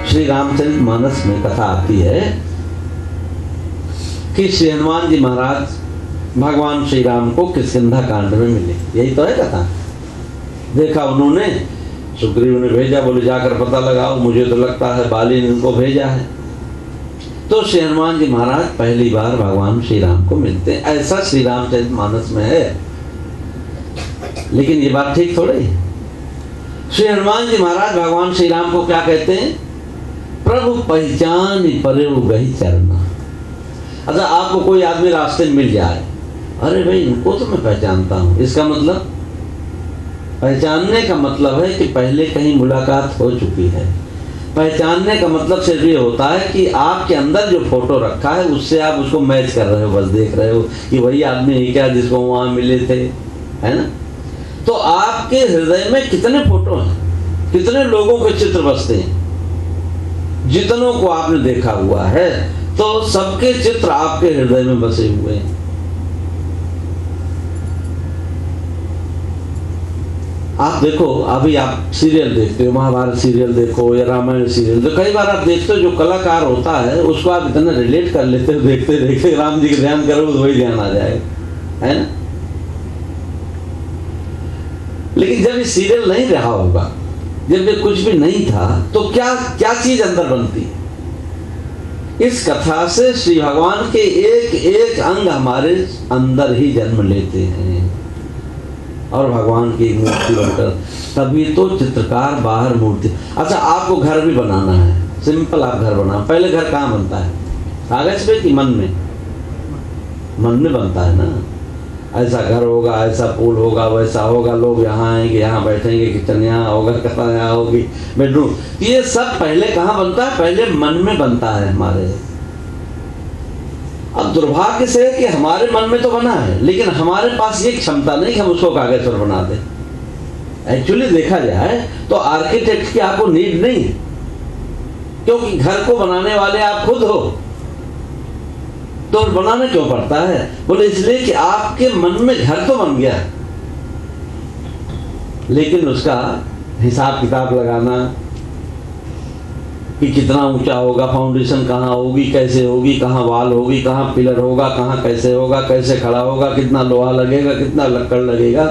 श्री रामचरित मानस में कथा आती है कि श्री हनुमान जी महाराज भगवान श्री राम को किष्किंधा कांड में मिले। यही तो है कथा। देखा उन्होंने, सुग्रीव ने भेजा, बोले जाकर पता लगाओ, मुझे तो लगता है बाली ने इनको भेजा है। तो श्री हनुमान जी महाराज पहली बार भगवान श्री राम को मिलते हैं। ऐसा श्री रामचरित मानस में है। लेकिन ये बात ठीक थोड़ी। श्री हनुमान जी महाराज भगवान श्री राम को क्या कहते हैं? प्रभु पहचान परु गही चरना। अच्छा आपको कोई आदमी रास्ते में मिल जाए, अरे भाई इनको तो मैं पहचानता हूं, इसका मतलब, पहचानने का मतलब है कि पहले कहीं मुलाकात हो चुकी है। पहचानने का मतलब सिर्फ ये होता है कि आपके अंदर जो फोटो रखा है उससे आप उसको मैच कर रहे हो, बस देख रहे हो कि वही आदमी है क्या जिसको वहां मिले थे, है ना। तो आपके हृदय में कितने फोटो हैं, कितने लोगों के चित्र बसते हैं, जितनों को आपने देखा हुआ है, तो सबके चित्र आपके हृदय में बसे हुए हैं। आप देखो, अभी आप सीरियल देखते हो, महाभारत सीरियल देखो या रामायण सीरियल, तो कई बार आप देखते हो जो कलाकार होता है उसको आप इतना रिलेट कर लेते हो, देखते देखते राम जी का ध्यान करो तो वही ध्यान आ जाएगा, है ना। लेकिन जब ये सीरियल नहीं रहा होगा, जब ये कुछ भी नहीं था, तो क्या क्या चीज अंदर बनती है? इस कथा से श्री भगवान के एक एक अंग हमारे अंदर ही जन्म लेते हैं और भगवान की एक मूर्ति बनकर, तभी तो चित्रकार बाहर मूर्ति। अच्छा आपको घर भी बनाना है, सिंपल आप घर बनाओ। पहले घर कहाँ बनता है? कागज पे कि मन में? मन में बनता है ना। ऐसा घर होगा, ऐसा पुल होगा, वैसा होगा, लोग यहाँ आएंगे, यहाँ बैठेंगे, किचन यहाँ होगा, कथा यहाँ होगी, बेडरूम। ये सब पहले कहाँ बनता है? पहले मन में बनता है हमारे। अब दुर्भाग्य से है कि हमारे मन में तो बना है, लेकिन हमारे पास ये क्षमता नहीं कि हम उसको कागज पर बना दें। एक्चुअली देखा जाए तो आर्किटेक्ट की आपको नीड नहीं है, क्योंकि घर को बनाने वाले आप खुद हो। तो बनाना क्यों पड़ता है? बोले इसलिए कि आपके मन में घर तो बन गया, लेकिन उसका हिसाब किताब लगाना कि कितना ऊंचा होगा, फाउंडेशन कहाँ होगी, कैसे होगी, कहाँ वाल होगी, कहाँ पिलर होगा, कहाँ कैसे होगा, कैसे खड़ा होगा, कितना लोहा लगेगा, कितना लक्कड़ लगेगा,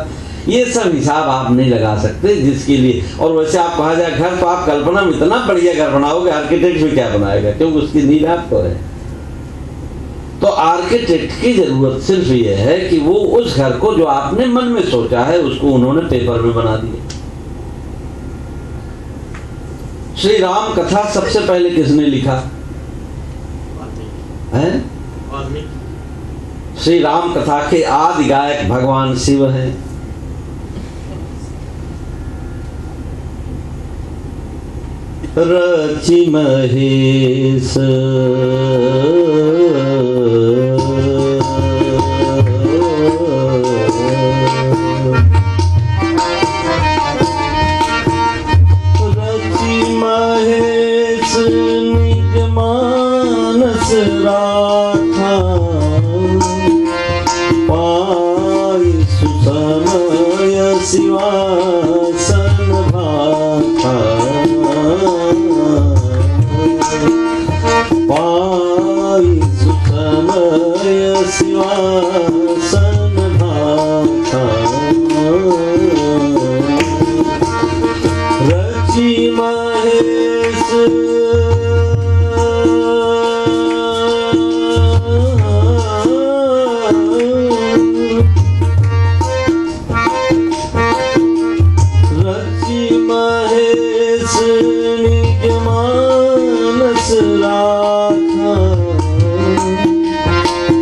ये सब हिसाब आप नहीं लगा सकते जिसके लिए। और वैसे आप कहा जाए घर, तो आप कल्पना में इतना बढ़िया घर बनाओगे, आर्किटेक्ट भी क्या बनाएगा, क्योंकि उसकी नींव आपको है। तो आर्किटेक्ट की जरूरत सिर्फ ये है कि वो उस घर को जो आपने मन में सोचा है उसको उन्होंने पेपर में बना दिया। श्री राम कथा सबसे पहले किसने लिखा है? श्री राम कथा के आदि गायक भगवान शिव हैं। रचि महेश निज मानस राखा, पाई सुसमय शिवासन भाखा, पाई सुसमय शिवासन भाखा, रचि महेश निज मानस राखा,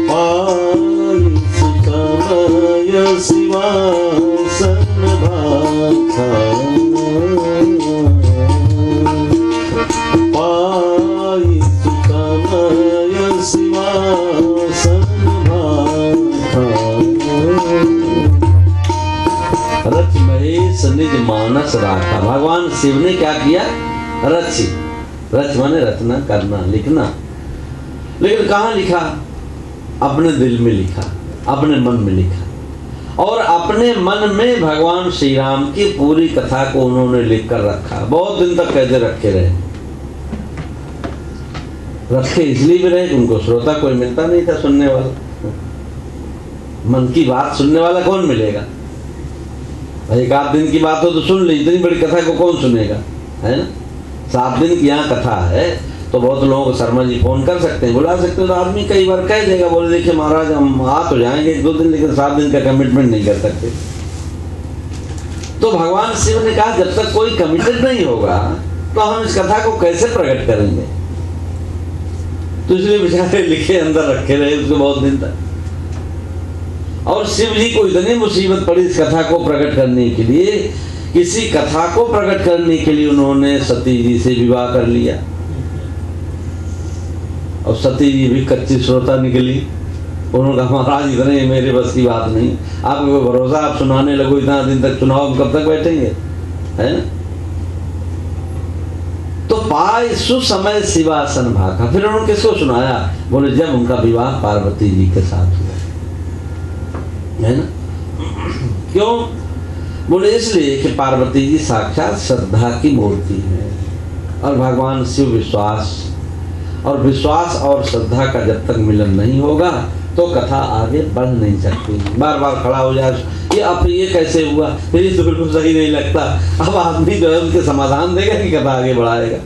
पाई सुसमय शिवासन भाखा, पाई सुसमय शिवासन भाखा। रच महेश निज मानस राखा। भगवान शिव ने क्या किया? रच माने रचना करना, लिखना। लेकिन कहाँ लिखा? अपने दिल में लिखा, अपने मन में लिखा। और अपने मन में भगवान श्री राम की पूरी कथा को उन्होंने लिख कर रखा। बहुत दिन तक कैसे रखे रहे? रखे इसलिए भी रहे कि उनको श्रोता कोई मिलता नहीं था सुनने वाला। मन की बात सुनने वाला कौन मिलेगा? एक आध दिन की बात हो तो सुन ली, इतनी बड़ी कथा को कौन सुनेगा, है ना? 7 दिन की यहाँ कथा है तो बहुत लोगों को शर्मा जी फोन कर सकते हैं, बुला सकते हैं। तो आदमी कई बार कह देगा, बोले देखिए महाराज हम आ तो जाएंगे 1-2 दिन, लेकिन 7 दिन का कमिटमेंट नहीं कर सकते। तो भगवान शिव ने कहा जब तक कोई कमिटेड नहीं होगा तो हम इस कथा को कैसे प्रकट करेंगे? तो इसलिए बेचारे लिखे अंदर रखे रहे उसको बहुत दिन तक। और शिव जी को इतनी मुसीबत पड़ी इस कथा को प्रकट करने के लिए, किसी कथा को प्रकट करने के लिए उन्होंने सती जी से विवाह कर लिया। और सती जी भी कच्ची श्रोता निकली। उन्होंने कहा महाराज इतने मेरे बस की बात नहीं, आपको कोई भरोसा, आप सुनाने लगो इतना दिन तक सुनाओ, हम कब तक बैठेंगे, है ना? तो पाए सुसमय शिवासन भाखा। फिर उन्होंने किसको सुनाया? बोले जब उनका विवाह पार्वती जी के साथ हुआ, है ना? क्यों? बोले इसलिए कि पार्वती जी साक्षात श्रद्धा की मूर्ति है और भगवान शिव विश्वास, और विश्वास और श्रद्धा का जब तक मिलन नहीं होगा तो कथा आगे बढ़ नहीं सकती। बार बार खड़ा हो जाए ये अब ये कैसे हुआ, फिर ये तो बिल्कुल सही नहीं लगता। अब आदमी जो है उनके समाधान देगा कि कथा आगे बढ़ाएगा।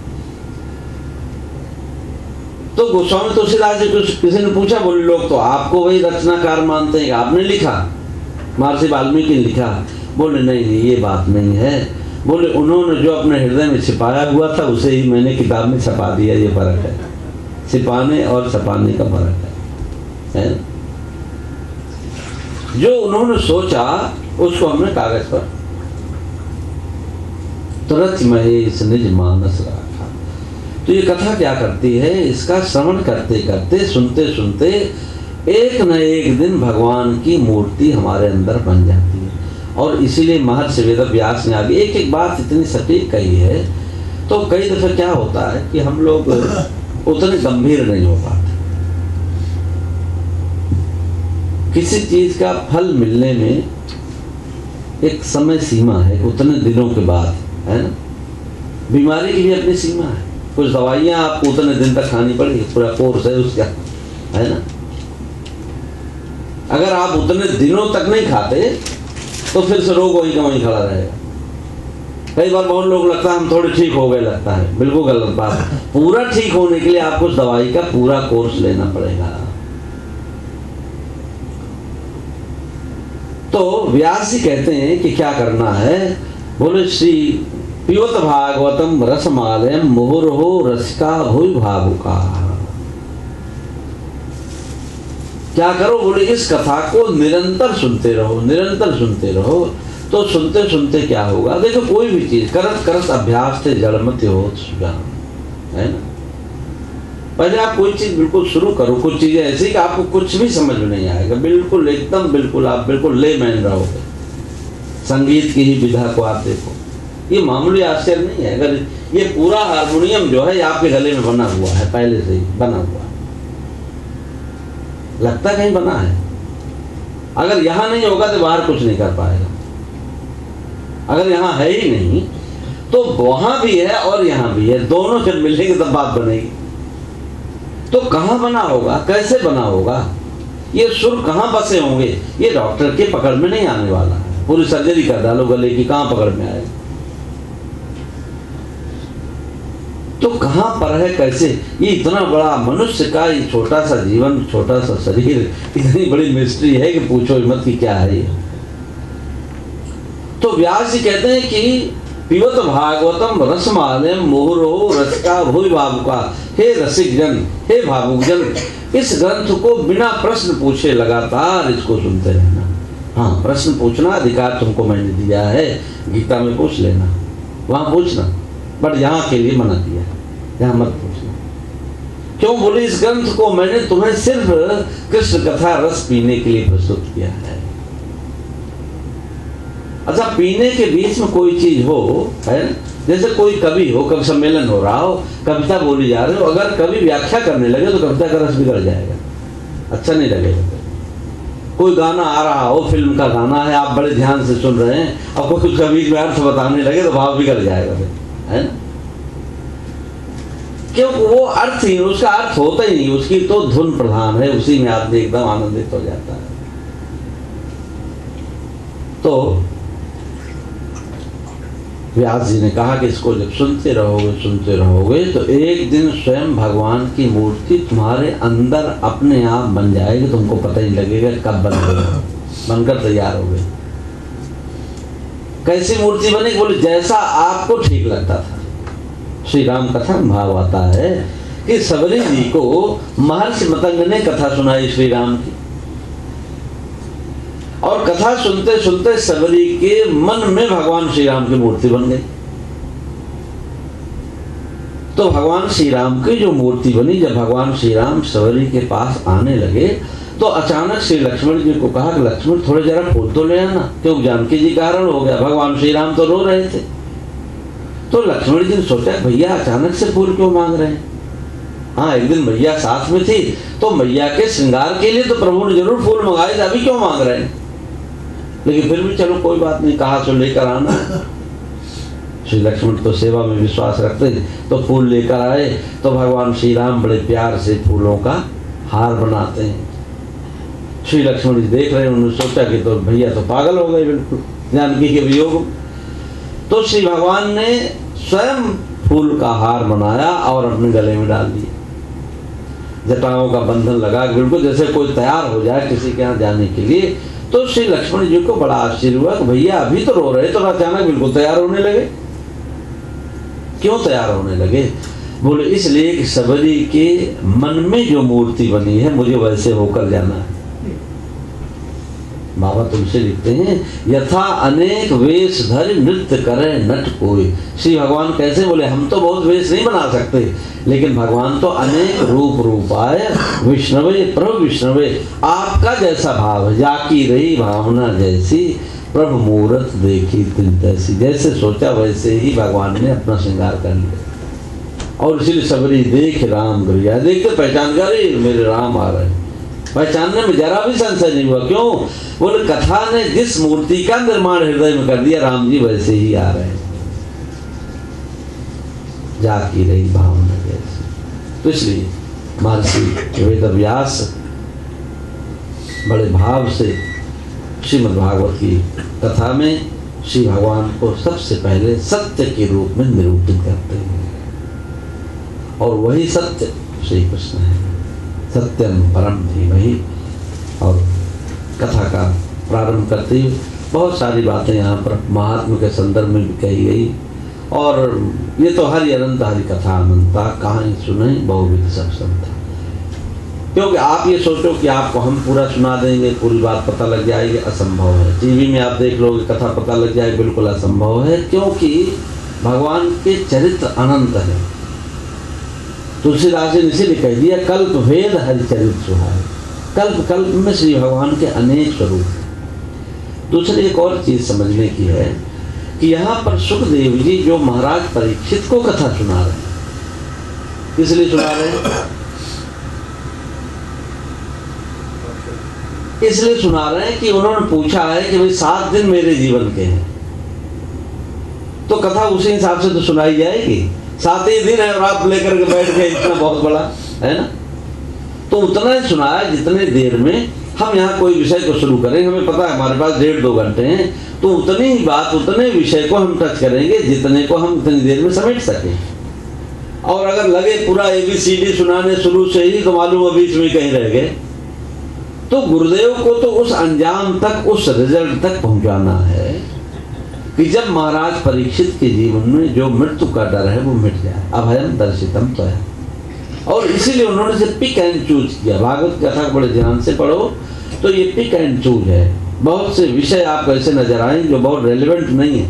तो गोस्वामी तुलसीदास जी को किसी ने पूछा, बोले लोग तो आपको वही रचनाकार मानते हैं, आपने लिखा, महर्षि वाल्मीकि ने लिखा। बोले नहीं नहीं ये बात नहीं है। बोले उन्होंने जो अपने हृदय में छिपाया हुआ था उसे ही मैंने किताब में छपा दिया, ये फर्क है, छिपाने और छपाने का फर्क है। जो उन्होंने सोचा उसको हमने कागज पर तुरंत महेश निज मानस रखा। तो ये कथा क्या करती है? इसका श्रवण करते करते, सुनते सुनते एक न एक दिन भगवान की मूर्ति हमारे अंदर बन जाती है। और इसीलिए महर्षि वेद व्यास ने आगे एक एक बात इतनी सटीक कही है। तो कई दफे क्या होता है कि हम लोग उतने गंभीर नहीं हो पाते। किसी चीज का फल मिलने में एक समय सीमा है, उतने दिनों के बाद, है ना? बीमारी की भी अपनी सीमा है। कुछ दवाइयां आपको उतने दिन तक खानी पड़ेगी, पूरा कोर्स है उसका, है ना? अगर आप उतने दिनों तक नहीं खाते तो फिर से रोग वहीं का वहीं खड़ा रहेगा। कई बार बहुत लोग लगता है हम थोड़े ठीक हो गए लगता है, बिल्कुल गलत बात। पूरा ठीक होने के लिए आपको उस दवाई का पूरा कोर्स लेना पड़ेगा। तो व्यास जी कहते हैं कि क्या करना है, बोले श्री पिबत भागवतम रसमालयम मुहुर्हो रसिका भुवि भावुका। क्या करो, बोले इस कथा को निरंतर सुनते रहो, निरंतर सुनते रहो। तो सुनते सुनते क्या होगा, देखो कोई भी चीज करत करत अभ्यास से जड़मत हो सुजान, है ना। पहले आप कोई चीज बिल्कुल शुरू करो, कुछ चीजें ऐसी कि आपको कुछ भी समझ में नहीं आएगा, बिल्कुल एकदम बिल्कुल आप बिल्कुल लेमैन रहोगे। संगीत की ही विधा को आप देखो, ये मामूली आश्चर्य नहीं है। अगर ये पूरा हारमोनियम जो है ये आपके गले में बना हुआ है, पहले से ही बना हुआ है, लगता कहीं बना है। अगर यहां नहीं होगा तो बाहर कुछ नहीं कर पाएगा। अगर यहां है ही नहीं तो वहां भी है और यहां भी है, दोनों जब मिलेंगे तब बात बनेगी। तो कहां बना होगा, कैसे बना होगा, ये सुर कहां बसे होंगे, ये डॉक्टर के पकड़ में नहीं आने वाला है। पूरी सर्जरी कर डालो गले की, कहां पकड़ में आएगा। तो कहां पर है, कैसे, ये इतना बड़ा मनुष्य का ये छोटा सा जीवन, छोटा सा शरीर, इतनी बड़ी मिस्ट्री है कि पूछो मत कि क्या है ये। तो व्यास जी कहते हैं कि पिबत भागवतम रसमालयम मुहुर्हो रसिका भुवि भावुका। हे रसिक जन, हे भावुक जन, इस ग्रंथ को बिना प्रश्न पूछे लगातार इसको सुनते रहना। हाँ, प्रश्न पूछना अधिकार तुमको मैंने दिया है, गीता में पूछ लेना, वहां पूछना, बट यहाँ के लिए मना दिया है, यहाँ मत पूछना। क्यों, बोले इस ग्रंथ को मैंने तुम्हें सिर्फ कृष्ण कथा रस पीने के लिए प्रस्तुत किया है। अच्छा, पीने के बीच में कोई चीज हो, है ना, जैसे कोई कवि हो, कवि सम्मेलन हो रहा हो, कविता बोली जा रही हो, अगर कवि व्याख्या करने लगे तो कविता का रस बिगड़ जाएगा, अच्छा नहीं लगेगा। कोई गाना आ रहा हो, फिल्म का गाना है, आप बड़े ध्यान से सुन रहे हैं, और कोई कुछ कवि में अर्थ बताने लगे तो भाव बिगड़ जाएगा फिर, है ना। क्योंकि वो अर्थ ही, उसका अर्थ होता ही नहीं, उसकी तो धुन प्रधान है, उसी में आदमी एकदम आनंदित हो जाता है। तो व्यास जी ने कहा कि इसको जब सुनते रहोगे तो एक दिन स्वयं भगवान की मूर्ति तुम्हारे अंदर अपने आप बन जाएगी, तुमको पता ही लगेगा कब बन गई, बनकर तैयार हो गई। कैसी मूर्ति बनी, बोले जैसा आपको ठीक लगता था। श्री राम कथा में भाव आता है कि सबरी जी को महर्षि मतंग ने कथा सुनाई श्री राम की, और कथा सुनते सुनते सबरी के मन में भगवान श्री राम की मूर्ति बन गई। तो भगवान श्री राम की जो मूर्ति बनी, जब भगवान श्री राम सबरी के पास आने लगे तो अचानक श्री लक्ष्मण जी को कहा कि लक्ष्मण थोड़े जरा फूल तो ले आना, क्योंकि जानकी जी का हरण हो गया, भगवान श्री राम तो रो रहे थे। तो लक्ष्मण जी ने सोचा भैया अचानक से फूल क्यों मांग रहे हैं। हाँ, एक दिन मैया साथ में थी तो मैया के श्रृंगार के लिए तो प्रभु ने जरूर फूल मंगाए थे, अभी क्यों मांग रहे हैं। लेकिन फिर भी चलो कोई बात नहीं, कहा तो लेकर आना। श्री लक्ष्मण तो सेवा में विश्वास रखते थे, तो फूल लेकर आए। तो भगवान श्री राम बड़े प्यार से फूलों का हार बनाते हैं। श्री लक्ष्मण जी देख रहे हैं, उन्होंने सोचा कि तो भैया तो पागल हो गए बिल्कुल जानकी के वियोग। तो श्री भगवान ने स्वयं फूल का हार बनाया और अपने गले में डाल दिया, जटाओं का बंधन लगा, बिल्कुल जैसे कोई तैयार हो जाए किसी के यहाँ जाने के लिए। तो श्री लक्ष्मण जी को बड़ा आश्चर्य हुआ कि भैया अभी तो रो रहे, तो अचानक बिल्कुल तैयार होने लगे। क्यों तैयार होने लगे, बोले इसलिए कि सबरी के मन में जो मूर्ति बनी है मुझे वैसे होकर जाना है। बाबा तुमसे लिखते हैं यथा अनेक वेश धर नृत्य करे नट कोई। श्री भगवान कैसे, बोले हम तो बहुत वेश नहीं बना सकते, लेकिन भगवान तो अनेक रूप आए। विष्णवे प्रभु विष्णवे, आपका जैसा भाव है, जाकी रही भावना जैसी, प्रभु मूर्त देखी तिन तैसी। जैसे सोचा वैसे ही भगवान ने अपना श्रृंगार कर लिया। और इसीलिए सबरी देख राम गरिया, देखते पहचान कर मेरे राम आ रहे, पहचानने में जरा भी संशय नहीं हुआ। क्यों, बोले कथा ने जिस मूर्ति का निर्माण हृदय में कर दिया, राम जी वैसे ही आ रहे हैं, जाकी रही भावना जैसे। तो इसलिए महर्षि वेदव्यास बड़े भाव से श्रीमद् भागवत की कथा में श्री भगवान को सबसे पहले सत्य के रूप में निरूपित करते हैं, और वही सत्य श्री कृष्ण है। सत्यम परम धीमहि। और कथा का प्रारंभ करते हुए बहुत सारी बातें यहाँ पर महात्मा के संदर्भ में भी कही गई, और ये तो हरि अनंत हरि कथा अनंता, कहानी सुने बहुविध सब संता। क्योंकि आप ये सोचो कि आपको हम पूरा सुना देंगे, पूरी बात पता लग जाएगी, असंभव है। टीवी में आप देख लोगे कथा पता लग जाएगी, बिल्कुल असंभव है, क्योंकि भगवान के चरित्र अनंत है। तुलसीदास ने इसीलिए कह दिया कल्प वेद हरिचरित्र सुहाए। कल्प कल्प में श्री भगवान के अनेक स्वरूप हैं। दूसरी एक और चीज समझने की है कि यहाँ पर सुखदेव जी जो महाराज परीक्षित को कथा सुना रहे हैं, किस लिए सुना रहे हैं? इसलिए सुना रहे हैं कि उन्होंने पूछा है कि भाई 7 दिन मेरे जीवन के हैं, तो कथा उसी हिसाब से तो सुनाई जाएगी। 7 ही दिन है और आप लेकर के बैठ गए, इतना बहुत बड़ा है ना। तो उतना ही सुनाया जितने देर में हम यहाँ कोई विषय को शुरू करें, हमें पता है हमारे पास 1.5-2 घंटे हैं, तो उतनी ही बात, उतने विषय को हम टच करेंगे जितने को हम उतनी देर में समेट सकें। और अगर लगे पूरा ABCD सुनाने शुरू से ही, तो मालूम बीच में कहीं रह गए। तो गुरुदेव को तो उस अंजाम तक, उस रिजल्ट तक पहुंचाना है कि जब महाराज परीक्षित के जीवन में जो मृत्यु का डर है वो मिट जाए। अभयम दर्शितम तो है, और इसीलिए उन्होंने से पिक एंड चूज किया। भागवत कथा को बड़े ध्यान से पढ़ो तो ये पिक एंड चूज है। बहुत से विषय आपको ऐसे नजर आए जो बहुत रेलिवेंट नहीं है।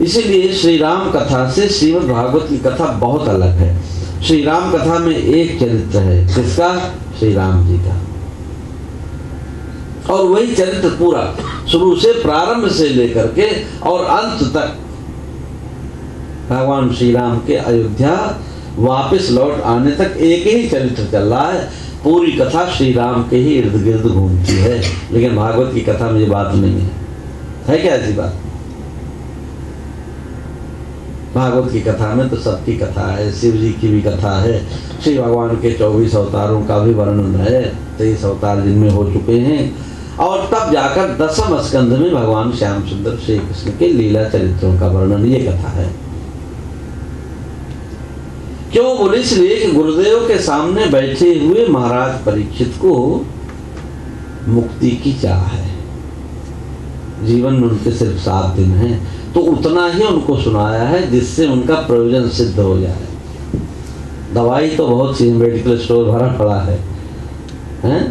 इसीलिए श्री राम कथा से श्रीमद् भागवत की कथा बहुत अलग है। श्री राम कथा में एक चरित्र है, किसका? श्री राम जी का, और वही चरित्र पूरा शुरू से, प्रारंभ से लेकर के और अंत तक भगवान श्री राम के अयोध्या वापस लौट आने तक एक ही चरित्र चल रहा है। पूरी कथा श्री राम के ही इर्द गिर्द घूमती है। लेकिन भागवत की कथा में ये बात नहीं है क्या ऐसी बात? भागवत की कथा में तो सबकी कथा है, शिव जी की भी कथा है, श्री भगवान के 24 अवतारों का भी वर्णन है, 23 अवतार जिनमें हो चुके हैं, और तब जाकर 10वें स्कंध में भगवान श्याम सुंदर श्री कृष्ण के लीला चरित्रों का वर्णन, ये कथा है। क्यों बोले? इसलिए कि गुरुदेव के सामने बैठे हुए महाराज परीक्षित को मुक्ति की चाह है। जीवन में उनके सिर्फ 7 दिन हैं, तो उतना ही उनको सुनाया है जिससे उनका प्रयोजन सिद्ध हो जाए। दवाई तो बहुत सी मेडिकल स्टोर भरा पड़ा है, हैं?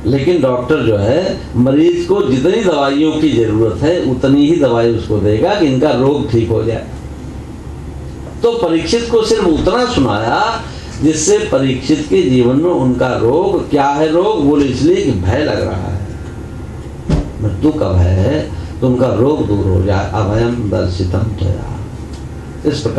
लेकिन डॉक्टर जो है मरीज को जितनी दवाइयों की जरूरत है उतनी ही दवाई उसको देगा कि इनका रोग ठीक हो जाए। तो परीक्षित को सिर्फ उतना सुनाया जिससे परीक्षित के जीवन में उनका रोग, क्या है रोग? बोले इसलिए कि भय लग रहा है, मृत्यु का भय है, तो उनका रोग दूर हो जाए। अभयम दर्शितम त्वया। इस प्रकार